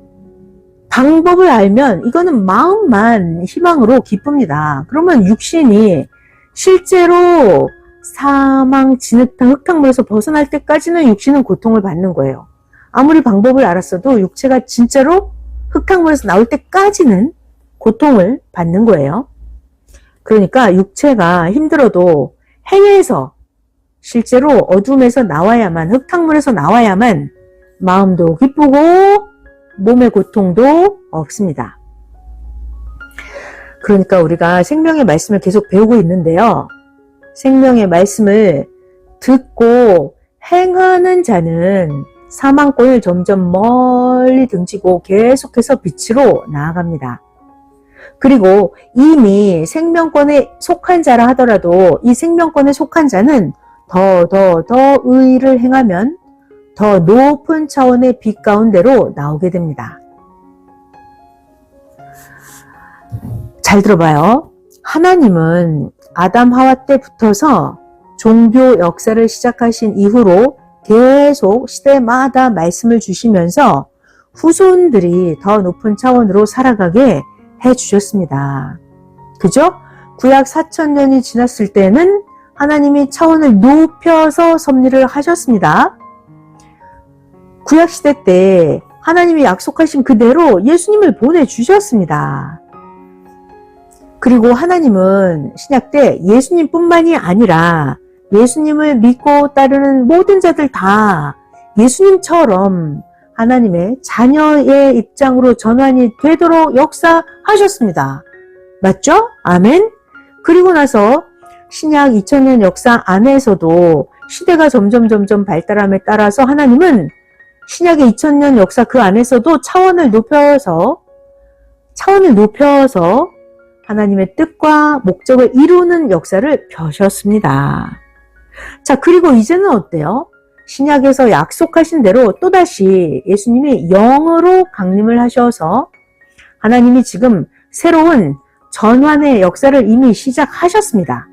방법을 알면 이거는 마음만 희망으로 기쁩니다. 그러면 육신이 실제로 사망, 진흙탕, 흙탕물에서 벗어날 때까지는 육신은 고통을 받는 거예요. 아무리 방법을 알았어도 육체가 진짜로 흙탕물에서 나올 때까지는 고통을 받는 거예요. 그러니까 육체가 힘들어도 행해서 실제로 어둠에서 나와야만, 흙탕물에서 나와야만 마음도 기쁘고 몸의 고통도 없습니다. 그러니까 우리가 생명의 말씀을 계속 배우고 있는데요. 생명의 말씀을 듣고 행하는 자는 사망권을 점점 멀리 등지고 계속해서 빛으로 나아갑니다. 그리고 이미 생명권에 속한 자라 하더라도 이 생명권에 속한 자는 더 의의를 행하면 더 높은 차원의 빛 가운데로 나오게 됩니다. 잘 들어봐요. 하나님은 아담 하와 때부터서 종교 역사를 시작하신 이후로 계속 시대마다 말씀을 주시면서 후손들이 더 높은 차원으로 살아가게 해주셨습니다. 그죠? 구약 4000년이 지났을 때는 하나님이 차원을 높여서 섭리를 하셨습니다. 구약시대 때 하나님이 약속하신 그대로 예수님을 보내주셨습니다. 그리고 하나님은 신약 때 예수님뿐만이 아니라 예수님을 믿고 따르는 모든 자들 다 예수님처럼 하나님의 자녀의 입장으로 전환이 되도록 역사하셨습니다. 맞죠? 아멘? 그리고 나서 신약 2000년 역사 안에서도 시대가 점점 발달함에 따라서 하나님은 신약의 2000년 역사 그 안에서도 차원을 높여서 하나님의 뜻과 목적을 이루는 역사를 펴셨습니다. 자, 그리고 이제는 어때요? 신약에서 약속하신 대로 또다시 예수님이 영으로 강림을 하셔서 하나님이 지금 새로운 전환의 역사를 이미 시작하셨습니다.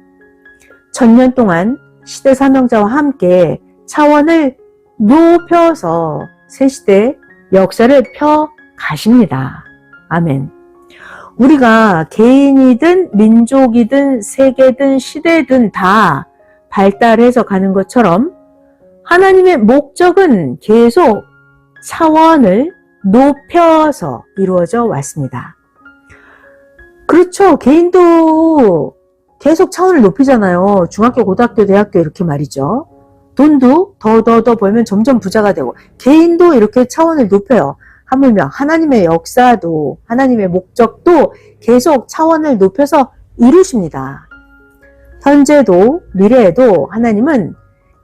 1000년 동안 시대 사명자와 함께 차원을 높여서 새 시대 역사를 펴 가십니다. 아멘. 우리가 개인이든 민족이든 세계든 시대든 다 발달해서 가는 것처럼 하나님의 목적은 계속 차원을 높여서 이루어져 왔습니다. 그렇죠. 개인도 계속 차원을 높이잖아요. 중학교, 고등학교, 대학교 이렇게 말이죠. 돈도 더 벌면 점점 부자가 되고 개인도 이렇게 차원을 높여요. 하물며 하나님의 역사도 하나님의 목적도 계속 차원을 높여서 이루십니다. 현재도 미래에도 하나님은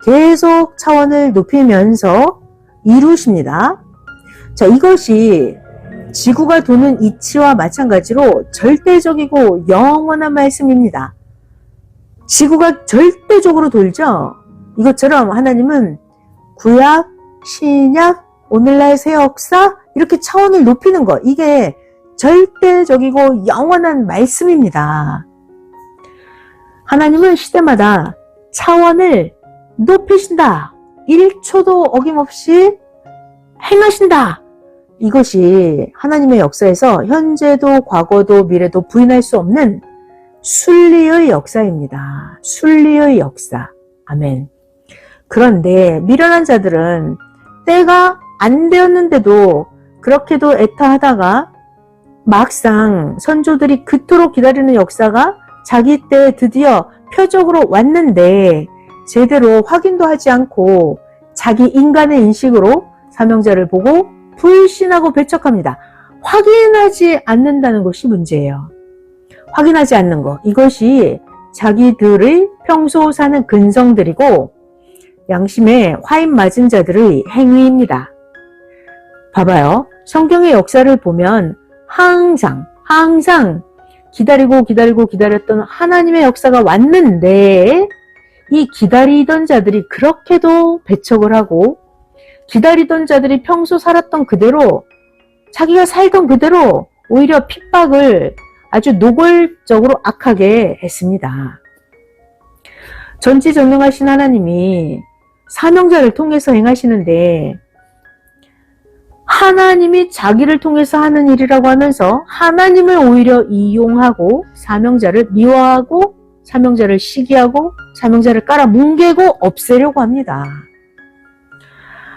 계속 차원을 높이면서 이루십니다. 자, 이것이 지구가 도는 이치와 마찬가지로 절대적이고 영원한 말씀입니다. 지구가 절대적으로 돌죠. 이것처럼 하나님은 구약, 신약, 오늘날 새 역사 이렇게 차원을 높이는 것, 이게 절대적이고 영원한 말씀입니다. 하나님은 시대마다 차원을 높이신다. 1초도 어김없이 행하신다. 이것이 하나님의 역사에서 현재도 과거도 미래도 부인할 수 없는 순리의 역사입니다. 순리의 역사. 아멘. 그런데 미련한 자들은 때가 안 되었는데도 그렇게도 애타하다가 막상 선조들이 그토록 기다리는 역사가 자기 때에 드디어 표적으로 왔는데 제대로 확인도 하지 않고 자기 인간의 인식으로 사명자를 보고 불신하고 배척합니다. 확인하지 않는다는 것이 문제예요. 확인하지 않는 것, 이것이 자기들의 평소 사는 근성들이고 양심에 화인 맞은 자들의 행위입니다. 봐봐요. 성경의 역사를 보면 항상 기다렸던 하나님의 역사가 왔는데 이 기다리던 자들이 그렇게도 배척을 하고 기다리던 자들이 평소 살았던 그대로 자기가 살던 그대로 오히려 핍박을 아주 노골적으로 악하게 했습니다. 전지전능하신 하나님이 사명자를 통해서 행하시는데 하나님이 자기를 통해서 하는 일이라고 하면서 하나님을 오히려 이용하고 사명자를 미워하고 사명자를 시기하고 사명자를 깔아뭉개고 없애려고 합니다.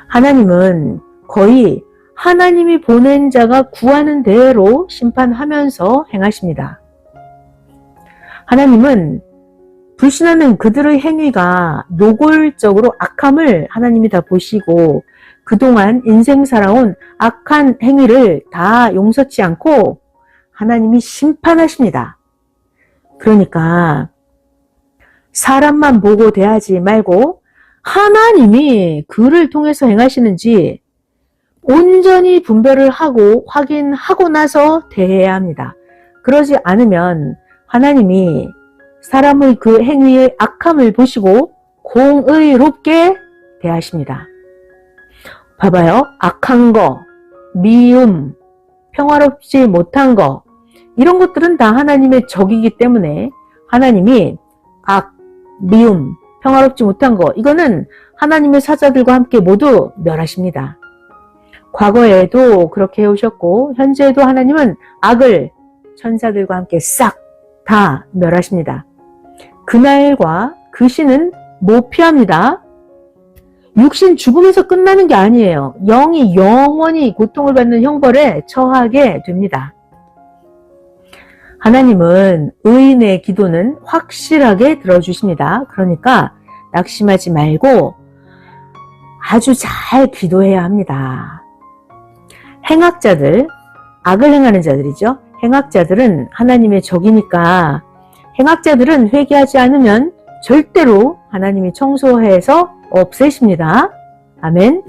하나님은 거의 하나님이 보낸 자가 구하는 대로 심판하면서 행하십니다. 하나님은 불신하는 그들의 행위가 노골적으로 악함을 하나님이 다 보시고 그동안 인생 살아온 악한 행위를 다 용서치 않고 하나님이 심판하십니다. 그러니까 사람만 보고 대하지 말고 하나님이 그를 통해서 행하시는지 온전히 분별을 하고 확인하고 나서 대해야 합니다. 그러지 않으면 하나님이 사람의 그 행위의 악함을 보시고 공의롭게 대하십니다. 봐봐요. 악한 거, 미움, 평화롭지 못한 거 이런 것들은 다 하나님의 적이기 때문에 하나님이 악, 미움, 평화롭지 못한 거 이거는 하나님의 사자들과 함께 모두 멸하십니다. 과거에도 그렇게 해오셨고 현재에도 하나님은 악을 천사들과 함께 싹 다 멸하십니다. 그날과 그 시는 못 피합니다. 육신 죽음에서 끝나는 게 아니에요. 영이 영원히 고통을 받는 형벌에 처하게 됩니다. 하나님은 의인의 기도는 확실하게 들어주십니다. 그러니까 낙심하지 말고 아주 잘 기도해야 합니다. 행악자들, 악을 행하는 자들이죠. 행악자들은 하나님의 적이니까 행악자들은 회개하지 않으면 절대로 하나님이 청소해서 없애십니다. 아멘.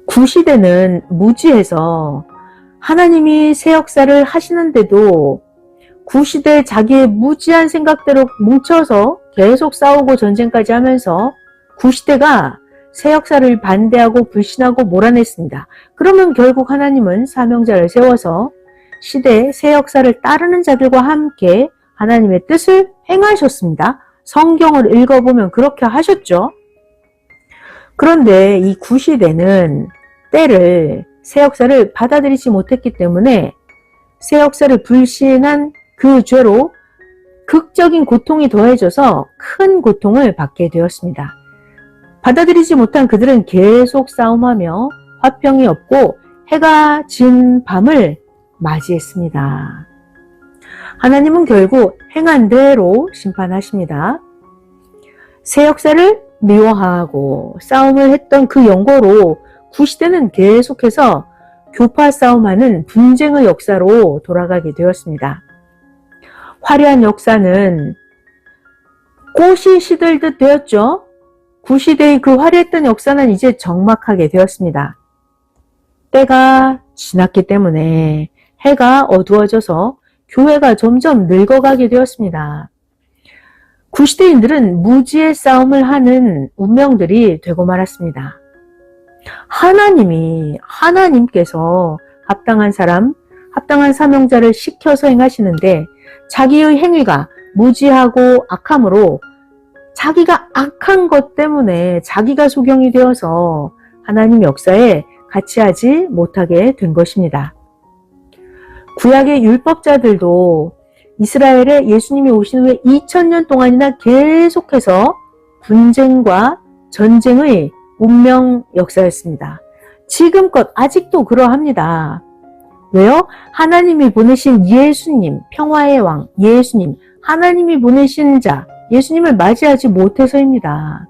구시대는 무지해서 하나님이 새 역사를 하시는데도 구시대 자기의 무지한 생각대로 뭉쳐서 계속 싸우고 전쟁까지 하면서 구시대가 새 역사를 반대하고 불신하고 몰아냈습니다. 그러면 결국 하나님은 사명자를 세워서 시대의 새 역사를 따르는 자들과 함께 하나님의 뜻을 행하셨습니다. 성경을 읽어보면 그렇게 하셨죠. 그런데 이 구시대는 때를 새 역사를 받아들이지 못했기 때문에 새 역사를 불신한 그 죄로 극적인 고통이 더해져서 큰 고통을 받게 되었습니다. 받아들이지 못한 그들은 계속 싸움하며 화평이 없고 해가 진 밤을 맞이했습니다. 하나님은 결국 행한 대로 심판하십니다. 새 역사를 미워하고 싸움을 했던 그 연고로 구시대는 계속해서 교파 싸움하는 분쟁의 역사로 돌아가게 되었습니다. 화려한 역사는 꽃이 시들듯 되었죠. 구시대의 그 화려했던 역사는 이제 적막하게 되었습니다. 때가 지났기 때문에 해가 어두워져서 교회가 점점 늙어가게 되었습니다. 구시대인들은 무지의 싸움을 하는 운명들이 되고 말았습니다. 하나님께서 합당한 사람, 합당한 사명자를 시켜서 행하시는데 자기의 행위가 무지하고 악함으로 자기가 악한 것 때문에 자기가 소경이 되어서 하나님 역사에 같이 하지 못하게 된 것입니다. 구약의 율법자들도 이스라엘에 예수님이 오신 후에 2000년 동안이나 계속해서 분쟁과 전쟁의 운명 역사였습니다. 지금껏 아직도 그러합니다. 왜요? 하나님이 보내신 예수님, 평화의 왕, 예수님, 하나님이 보내신 자, 예수님을 맞이하지 못해서입니다.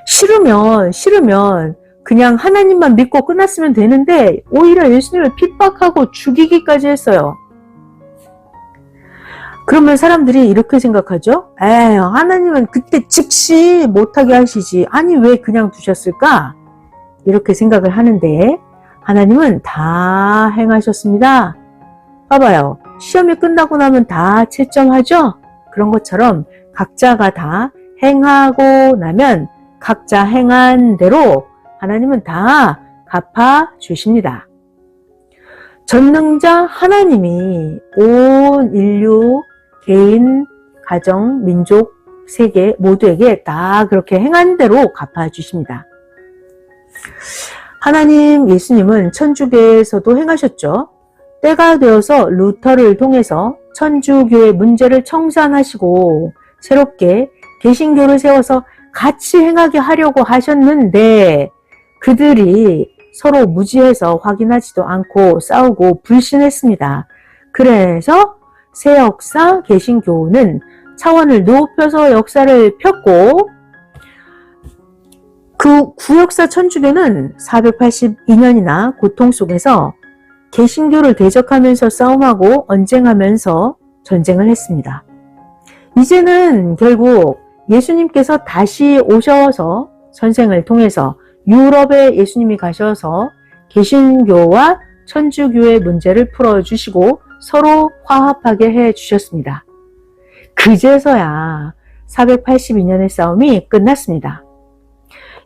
싫으면 그냥 하나님만 믿고 끝났으면 되는데 오히려 예수님을 핍박하고 죽이기까지 했어요. 그러면 사람들이 이렇게 생각하죠. 하나님은 그때 즉시 못하게 하시지. 아니 왜 그냥 두셨을까? 이렇게 생각을 하는데 하나님은 다 행하셨습니다. 봐봐요. 시험이 끝나고 나면 다 채점하죠? 그런 것처럼 각자가 다 행하고 나면 각자 행한 대로 하나님은 다 갚아주십니다. 전능자 하나님이 온 인류, 개인, 가정, 민족, 세계 모두에게 다 그렇게 행한 대로 갚아주십니다. 하나님 예수님은 천주교에서도 행하셨죠. 때가 되어서 루터를 통해서 천주교의 문제를 청산하시고 새롭게 개신교를 세워서 같이 행하게 하려고 하셨는데 그들이 서로 무지해서 확인하지도 않고 싸우고 불신했습니다. 그래서 새 역사 개신교는 차원을 높여서 역사를 폈고 그 구역사 천주교는 482년이나 고통 속에서 개신교를 대적하면서 싸움하고 언쟁하면서 전쟁을 했습니다. 이제는 결국 예수님께서 다시 오셔서 전쟁을 통해서 유럽에 예수님이 가셔서 개신교와 천주교의 문제를 풀어주시고 서로 화합하게 해주셨습니다. 그제서야 482년의 싸움이 끝났습니다.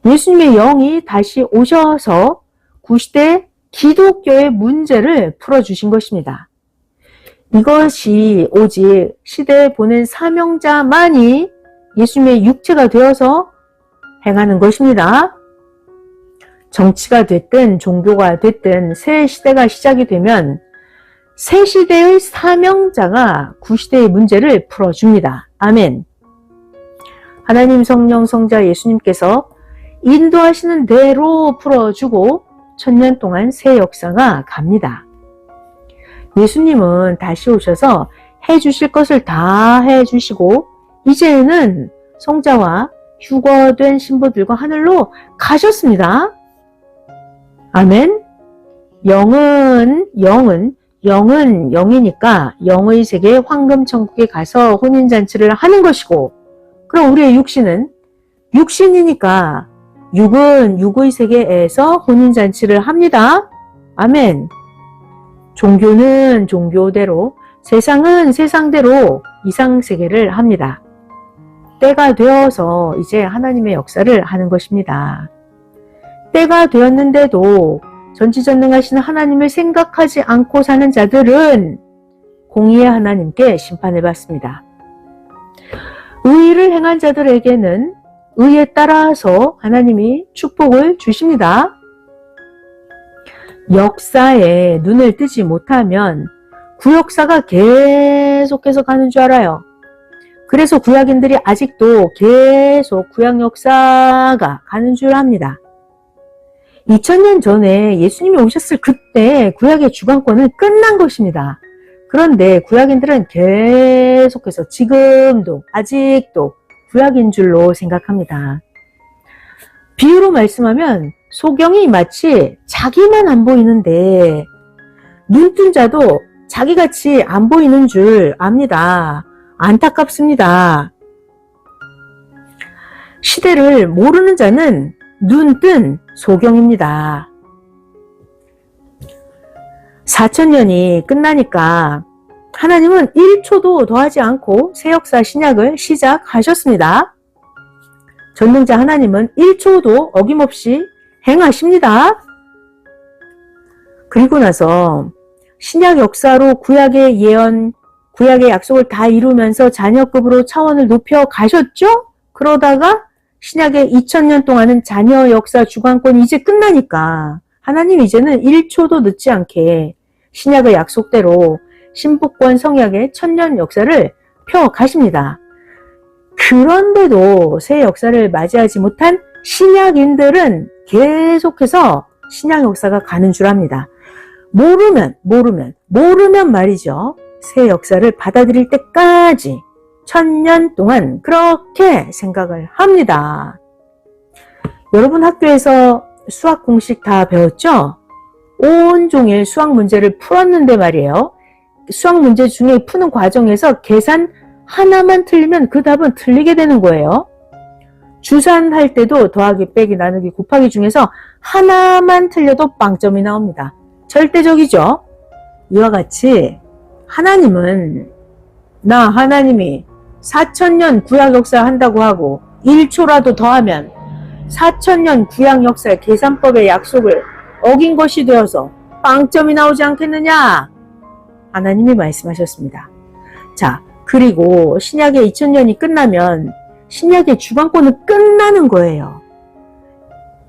예수님의 영이 다시 오셔서 구시대 기독교의 문제를 풀어주신 것입니다. 이것이 오직 시대에 보낸 사명자만이 예수님의 육체가 되어서 행하는 것입니다. 정치가 됐든 종교가 됐든 새 시대가 시작이 되면 새 시대의 사명자가 구시대의 문제를 풀어줍니다. 아멘. 하나님 성령 성자 예수님께서 인도하시는 대로 풀어주고 1000년 동안 새 역사가 갑니다. 예수님은 다시 오셔서 해주실 것을 다 해주시고 이제는 성자와 휴거된 신부들과 하늘로 가셨습니다. 아멘. 영은 영이니까 영의 세계 황금천국에 가서 혼인잔치를 하는 것이고 그럼 우리의 육신은 육신이니까 육은 육의 세계에서 혼인잔치를 합니다. 아멘. 종교는 종교대로 세상은 세상대로 이상세계를 합니다. 때가 되어서 이제 하나님의 역사를 하는 것입니다. 때가 되었는데도 전지전능하신 하나님을 생각하지 않고 사는 자들은 공의의 하나님께 심판을 받습니다. 의를 행한 자들에게는 의에 따라서 하나님이 축복을 주십니다. 역사에 눈을 뜨지 못하면 구역사가 계속해서 가는 줄 알아요. 그래서 구약인들이 아직도 계속 구약 역사가 가는 줄 압니다. 2000년 전에 예수님이 오셨을 그때 구약의 주관권은 끝난 것입니다. 그런데 구약인들은 계속해서 지금도 아직도 구약인 줄로 생각합니다. 비유로 말씀하면 소경이 마치 자기만 안 보이는데 눈뜬 자도 자기같이 안 보이는 줄 압니다. 안타깝습니다. 시대를 모르는 자는 눈뜬 소경입니다. 4000년이 끝나니까 하나님은 1초도 더하지 않고 새 역사 신약을 시작하셨습니다. 전능자 하나님은 1초도 어김없이 행하십니다. 그리고 나서 신약 역사로 구약의 예언, 구약의 약속을 다 이루면서 자녀급으로 차원을 높여 가셨죠? 그러다가 신약의 2000년 동안은 자녀 역사 주관권이 이제 끝나니까 하나님 이제는 1초도 늦지 않게 신약의 약속대로 신부권 성약의 1000년 역사를 펴 가십니다. 그런데도 새 역사를 맞이하지 못한 신약인들은 계속해서 신약 역사가 가는 줄 압니다. 모르면 말이죠. 새 역사를 받아들일 때까지 1000년 동안 그렇게 생각을 합니다. 여러분 학교에서 수학 공식 다 배웠죠? 온종일 수학 문제를 풀었는데 말이에요. 수학 문제 중에 푸는 과정에서 계산 하나만 틀리면 그 답은 틀리게 되는 거예요. 주산할 때도 더하기, 빼기, 나누기, 곱하기 중에서 하나만 틀려도 빵점이 나옵니다. 절대적이죠? 이와 같이 하나님이 4000년 구약 역사 한다고 하고 1초라도 더하면 4000년 구약 역사의 계산법의 약속을 어긴 것이 되어서 빵점이 나오지 않겠느냐? 하나님이 말씀하셨습니다. 자, 그리고 신약의 2000년이 끝나면 신약의 주관권은 끝나는 거예요.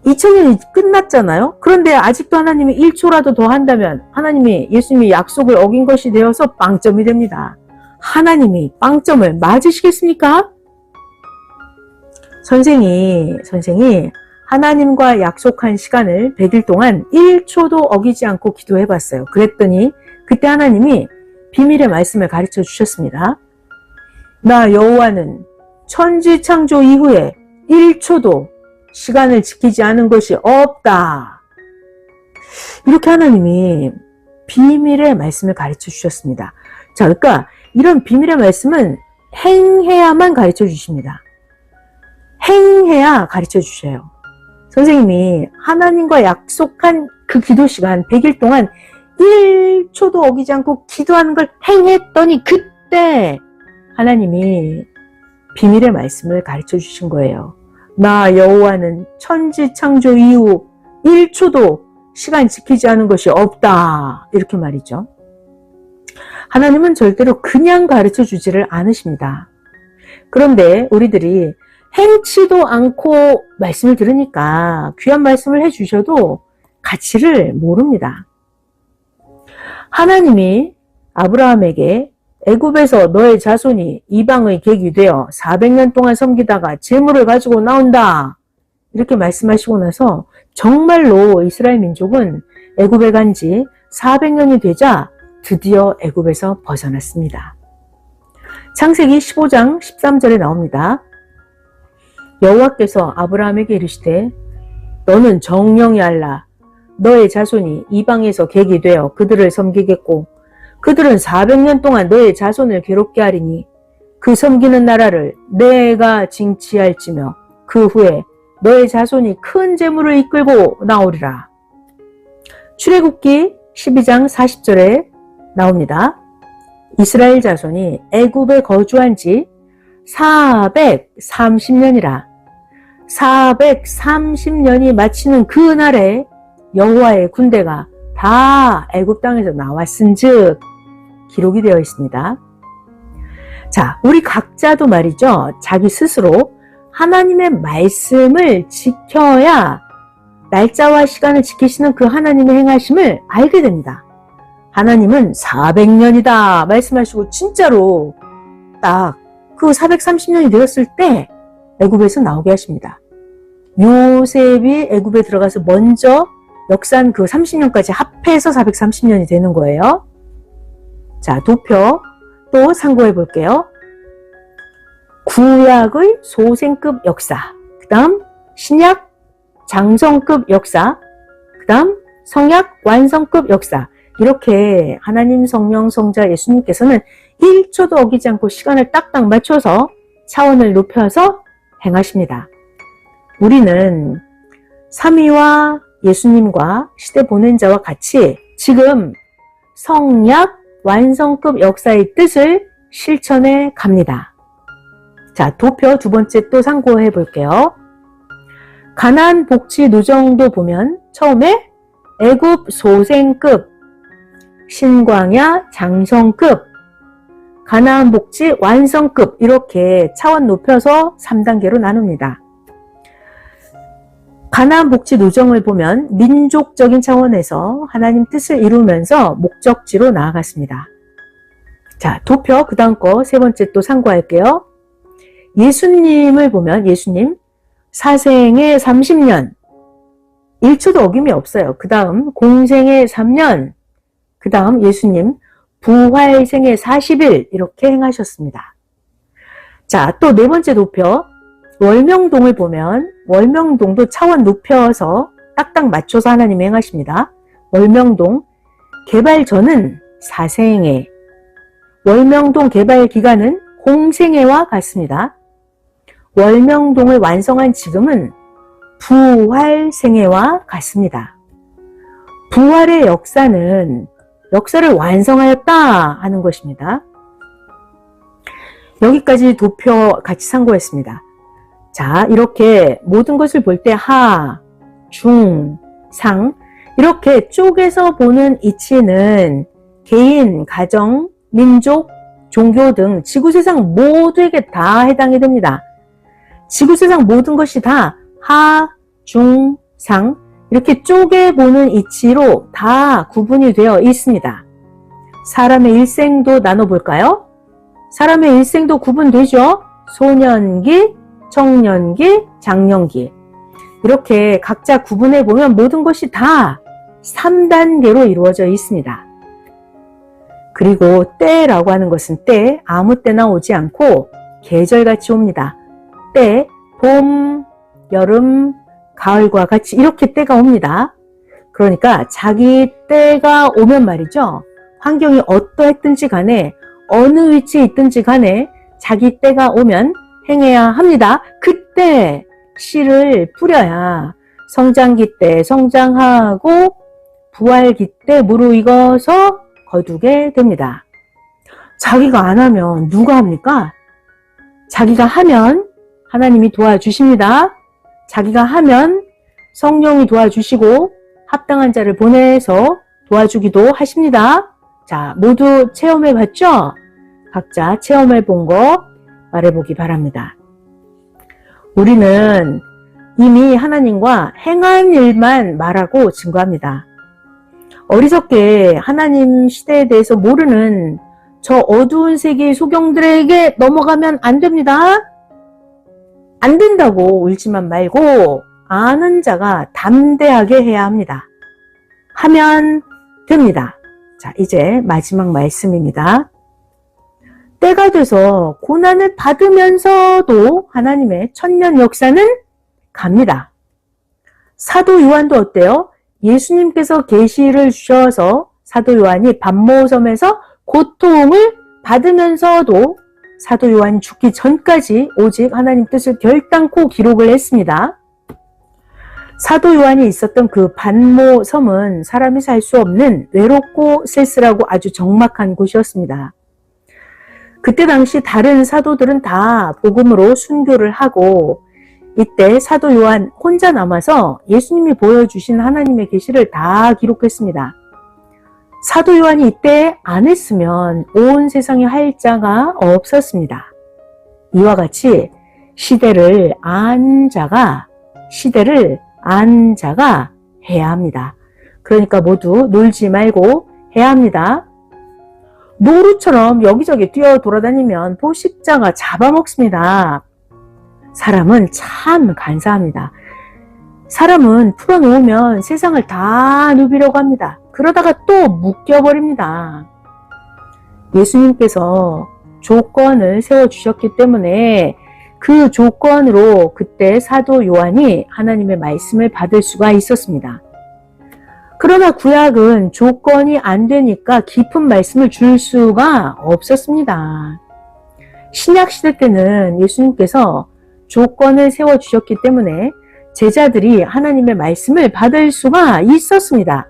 2000년이 끝났잖아요. 그런데 아직도 하나님이 1초라도 더 한다면 하나님이 예수님이 약속을 어긴 것이 되어서 빵점이 됩니다. 하나님이 빵점을 맞으시겠습니까? 선생이 하나님과 약속한 시간을 100일 동안 1초도 어기지 않고 기도해 봤어요. 그랬더니 그때 하나님이 비밀의 말씀을 가르쳐 주셨습니다. 나 여호와는 천지 창조 이후에 1초도 시간을 지키지 않은 것이 없다. 이렇게 하나님이 비밀의 말씀을 가르쳐 주셨습니다. 자, 그러니까 이런 비밀의 말씀은 행해야만 가르쳐 주십니다. 행해야 가르쳐 주셔요. 선생님이 하나님과 약속한 그 기도 시간 100일 동안 1초도 어기지 않고 기도하는 걸 행했더니 그때 하나님이 비밀의 말씀을 가르쳐 주신 거예요. 나 여호와는 천지 창조 이후 1초도 시간 지키지 않은 것이 없다. 이렇게 말이죠. 하나님은 절대로 그냥 가르쳐 주지를 않으십니다. 그런데 우리들이 행치도 않고 말씀을 들으니까 귀한 말씀을 해주셔도 가치를 모릅니다. 하나님이 아브라함에게 애굽에서 너의 자손이 이방의 객이 되어 400년 동안 섬기다가 재물을 가지고 나온다. 이렇게 말씀하시고 나서 정말로 이스라엘 민족은 애굽에 간 지 400년이 되자 드디어 애굽에서 벗어났습니다. 창세기 15장 13절에 나옵니다. 여호와께서 아브라함에게 이르시되 너는 정령이 알라. 너의 자손이 이방에서 객이 되어 그들을 섬기겠고 그들은 400년 동안 너의 자손을 괴롭게 하리니 그 섬기는 나라를 내가 징치할지며 그 후에 너의 자손이 큰 재물을 이끌고 나오리라. 출애굽기 12장 40절에 나옵니다. 이스라엘 자손이 애굽에 거주한 지 430년이라. 430년이 마치는 그날에 여호와의 군대가 다 애굽 땅에서 나왔은즉 기록이 되어 있습니다. 자, 우리 각자도 말이죠. 자기 스스로 하나님의 말씀을 지켜야 날짜와 시간을 지키시는 그 하나님의 행하심을 알게 됩니다. 하나님은 400년이다 말씀하시고 진짜로 딱 그 430년이 되었을 때 애굽에서 나오게 하십니다. 요셉이 애굽에 들어가서 먼저 역사한 그 30년까지 합해서 430년이 되는 거예요. 자, 도표 또 참고해 볼게요. 구약의 소생급 역사, 그 다음 신약 장성급 역사, 그 다음 성약 완성급 역사. 이렇게 하나님 성령 성자 예수님께서는 1초도 어기지 않고 시간을 딱딱 맞춰서 차원을 높여서 행하십니다. 우리는 삼위와 예수님과 시대 보낸 자와 같이 지금 성약 완성급 역사의 뜻을 실천해 갑니다. 자, 도표 두 번째 또 참고해 볼게요. 가나안 복지 노정도 보면 처음에 애굽 소생급, 신광야 장성급, 가나안 복지 완성급 이렇게 차원 높여서 3단계로 나눕니다. 가나안 복지 노정을 보면 민족적인 차원에서 하나님 뜻을 이루면서 목적지로 나아갔습니다. 자, 도표 그 다음 거 세 번째 또 참고할게요. 예수님을 보면 예수님 사생의 30년 1초도 어김이 없어요. 그 다음 공생의 3년, 그 다음 예수님 부활생의 40일 이렇게 행하셨습니다. 자, 또 네 번째 도표 월명동을 보면 월명동도 차원 높여서 딱딱 맞춰서 하나님이 행하십니다. 월명동 개발 전은 사생애, 월명동 개발 기간은 공생애와 같습니다. 월명동을 완성한 지금은 부활생애와 같습니다. 부활의 역사는 역사를 완성하였다 하는 것입니다. 여기까지 도표 같이 참고했습니다. 자, 이렇게 모든 것을 볼 때 하, 중, 상 이렇게 쪼개서 보는 이치는 개인, 가정, 민족, 종교 등 지구세상 모두에게 다 해당이 됩니다. 지구세상 모든 것이 다 하, 중, 상 이렇게 쪼개보는 이치로 다 구분이 되어 있습니다. 사람의 일생도 나눠볼까요? 사람의 일생도 구분되죠? 소년기, 청년기, 장년기 이렇게 각자 구분해보면 모든 것이 다 3단계로 이루어져 있습니다. 그리고 때라고 하는 것은 때 아무 때나 오지 않고 계절같이 옵니다. 때, 봄, 여름, 가을과 같이 이렇게 때가 옵니다. 그러니까 자기 때가 오면 말이죠. 환경이 어떠했든지 간에 어느 위치에 있든지 간에 자기 때가 오면 행해야 합니다. 그때 씨를 뿌려야 성장기 때 성장하고 부활기 때 무르익어서 거두게 됩니다. 자기가 안 하면 누가 합니까? 자기가 하면 하나님이 도와주십니다. 자기가 하면 성령이 도와주시고 합당한 자를 보내서 도와주기도 하십니다. 자, 모두 체험해 봤죠? 각자 체험해 본 거 말해보기 바랍니다. 우리는 이미 하나님과 행한 일만 말하고 증거합니다. 어리석게 하나님 시대에 대해서 모르는 저 어두운 세계의 소경들에게 넘어가면 안 됩니다. 안 된다고 울지만 말고 아는 자가 담대하게 해야 합니다. 하면 됩니다. 자, 이제 마지막 말씀입니다. 때가 돼서 고난을 받으면서도 하나님의 천년 역사는 갑니다. 사도 요한도 어때요? 예수님께서 계시를 주셔서 사도 요한이 반모섬에서 고통을 받으면서도 사도 요한이 죽기 전까지 오직 하나님 뜻을 결단코 기록을 했습니다. 사도 요한이 있었던 그 반모섬은 사람이 살 수 없는 외롭고 쓸쓸하고 아주 적막한 곳이었습니다. 그때 당시 다른 사도들은 다 복음으로 순교를 하고 이때 사도 요한 혼자 남아서 예수님이 보여주신 하나님의 계시를 다 기록했습니다. 사도 요한이 이때 안 했으면 온 세상에 할 자가 없었습니다. 이와 같이 시대를 안 자가 시대를 안 자가 해야 합니다. 그러니까 모두 놀지 말고 해야 합니다. 노루처럼 여기저기 뛰어 돌아다니면 포식자가 잡아먹습니다. 사람은 참 간사합니다. 사람은 풀어놓으면 세상을 다 누비려고 합니다. 그러다가 또 묶여버립니다. 예수님께서 조건을 세워주셨기 때문에 그 조건으로 그때 사도 요한이 하나님의 말씀을 받을 수가 있었습니다. 그러나 구약은 조건이 안 되니까 깊은 말씀을 줄 수가 없었습니다. 신약 시대 때는 예수님께서 조건을 세워주셨기 때문에 제자들이 하나님의 말씀을 받을 수가 있었습니다.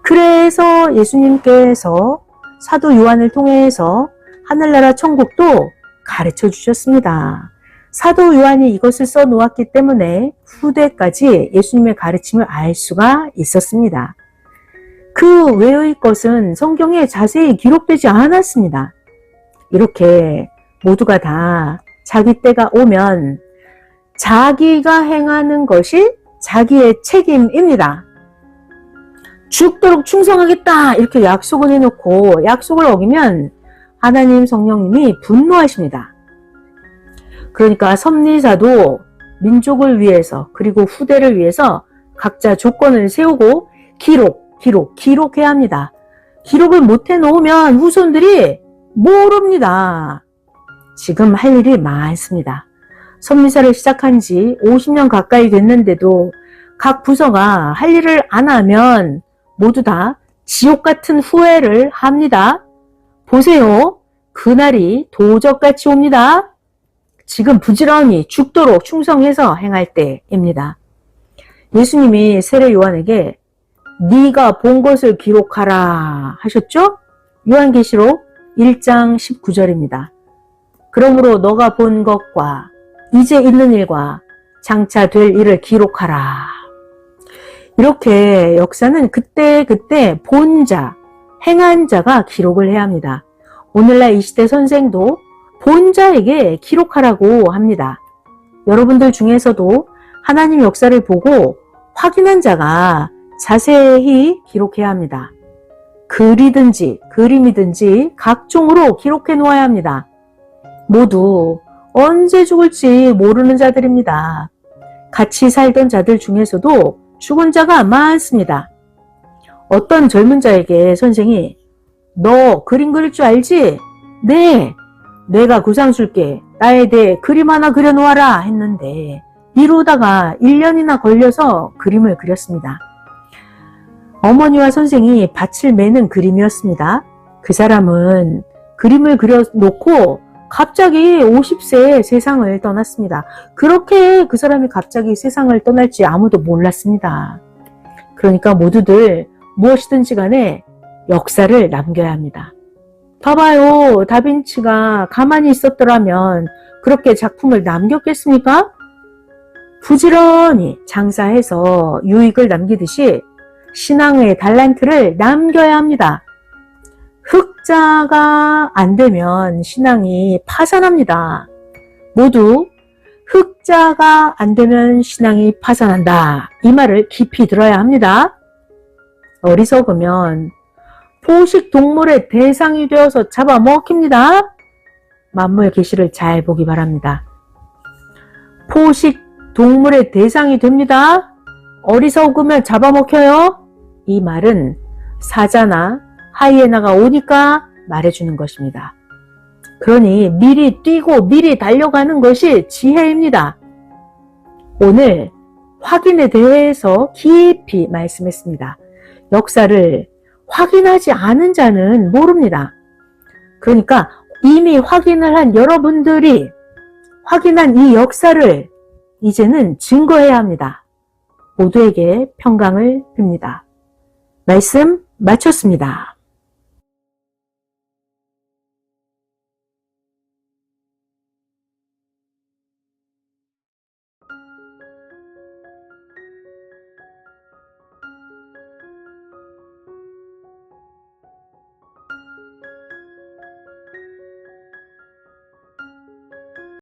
그래서 예수님께서 사도 요한을 통해서 하늘나라 천국도 가르쳐 주셨습니다. 사도 요한이 이것을 써놓았기 때문에 후대까지 예수님의 가르침을 알 수가 있었습니다. 그 외의 것은 성경에 자세히 기록되지 않았습니다. 이렇게 모두가 다 자기 때가 오면 자기가 행하는 것이 자기의 책임입니다. 죽도록 충성하겠다 이렇게 약속을 해놓고 약속을 어기면 하나님 성령님이 분노하십니다. 그러니까 섭리사도 민족을 위해서 그리고 후대를 위해서 각자 조건을 세우고 기록해야 합니다. 기록을 못 해놓으면 후손들이 모릅니다. 지금 할 일이 많습니다. 섭리사를 시작한 지 50년 가까이 됐는데도 각 부서가 할 일을 안 하면 모두 다 지옥 같은 후회를 합니다. 보세요. 그날이 도적같이 옵니다. 지금 부지런히 죽도록 충성해서 행할 때입니다. 예수님이 세례 요한에게 네가 본 것을 기록하라 하셨죠? 요한계시록 1장 19절입니다. 그러므로 너가 본 것과 이제 있는 일과 장차 될 일을 기록하라. 이렇게 역사는 그때그때 본 자, 행한 자가 기록을 해야 합니다. 오늘날 이 시대 선생도 본 자에게 기록하라고 합니다. 여러분들 중에서도 하나님 역사를 보고 확인한 자가 자세히 기록해야 합니다. 글이든지 그림이든지 각종으로 기록해 놓아야 합니다. 모두 언제 죽을지 모르는 자들입니다. 같이 살던 자들 중에서도 죽은 자가 많습니다. 어떤 젊은 자에게 선생이 너 그림 그릴 줄 알지? 네, 내가 구상 줄게. 나에 대해 그림 하나 그려놓아라 했는데 미루다가 1년이나 걸려서 그림을 그렸습니다. 어머니와 선생이 밭을 매는 그림이었습니다. 그 사람은 그림을 그려놓고 갑자기 50세에 세상을 떠났습니다. 그렇게 그 사람이 갑자기 세상을 떠날지 아무도 몰랐습니다. 그러니까 모두들 무엇이든지 간에 역사를 남겨야 합니다. 봐봐요. 다빈치가 가만히 있었더라면 그렇게 작품을 남겼겠습니까? 부지런히 장사해서 유익을 남기듯이 신앙의 달란트를 남겨야 합니다. 흑자가 안 되면 신앙이 파산합니다. 모두 흑자가 안 되면 신앙이 파산한다. 이 말을 깊이 들어야 합니다. 어리석으면 포식 동물의 대상이 되어서 잡아먹힙니다. 만물 계시를 잘 보기 바랍니다. 포식 동물의 대상이 됩니다. 어리석으면 잡아먹혀요. 이 말은 사자나 하이에나가 오니까 말해주는 것입니다. 그러니 미리 뛰고 미리 달려가는 것이 지혜입니다. 오늘 확인에 대해서 깊이 말씀했습니다. 역사를 확인하지 않은 자는 모릅니다. 그러니까 이미 확인을 한 여러분들이 확인한 이 역사를 이제는 증거해야 합니다. 모두에게 평강을 빕니다. 말씀 마쳤습니다.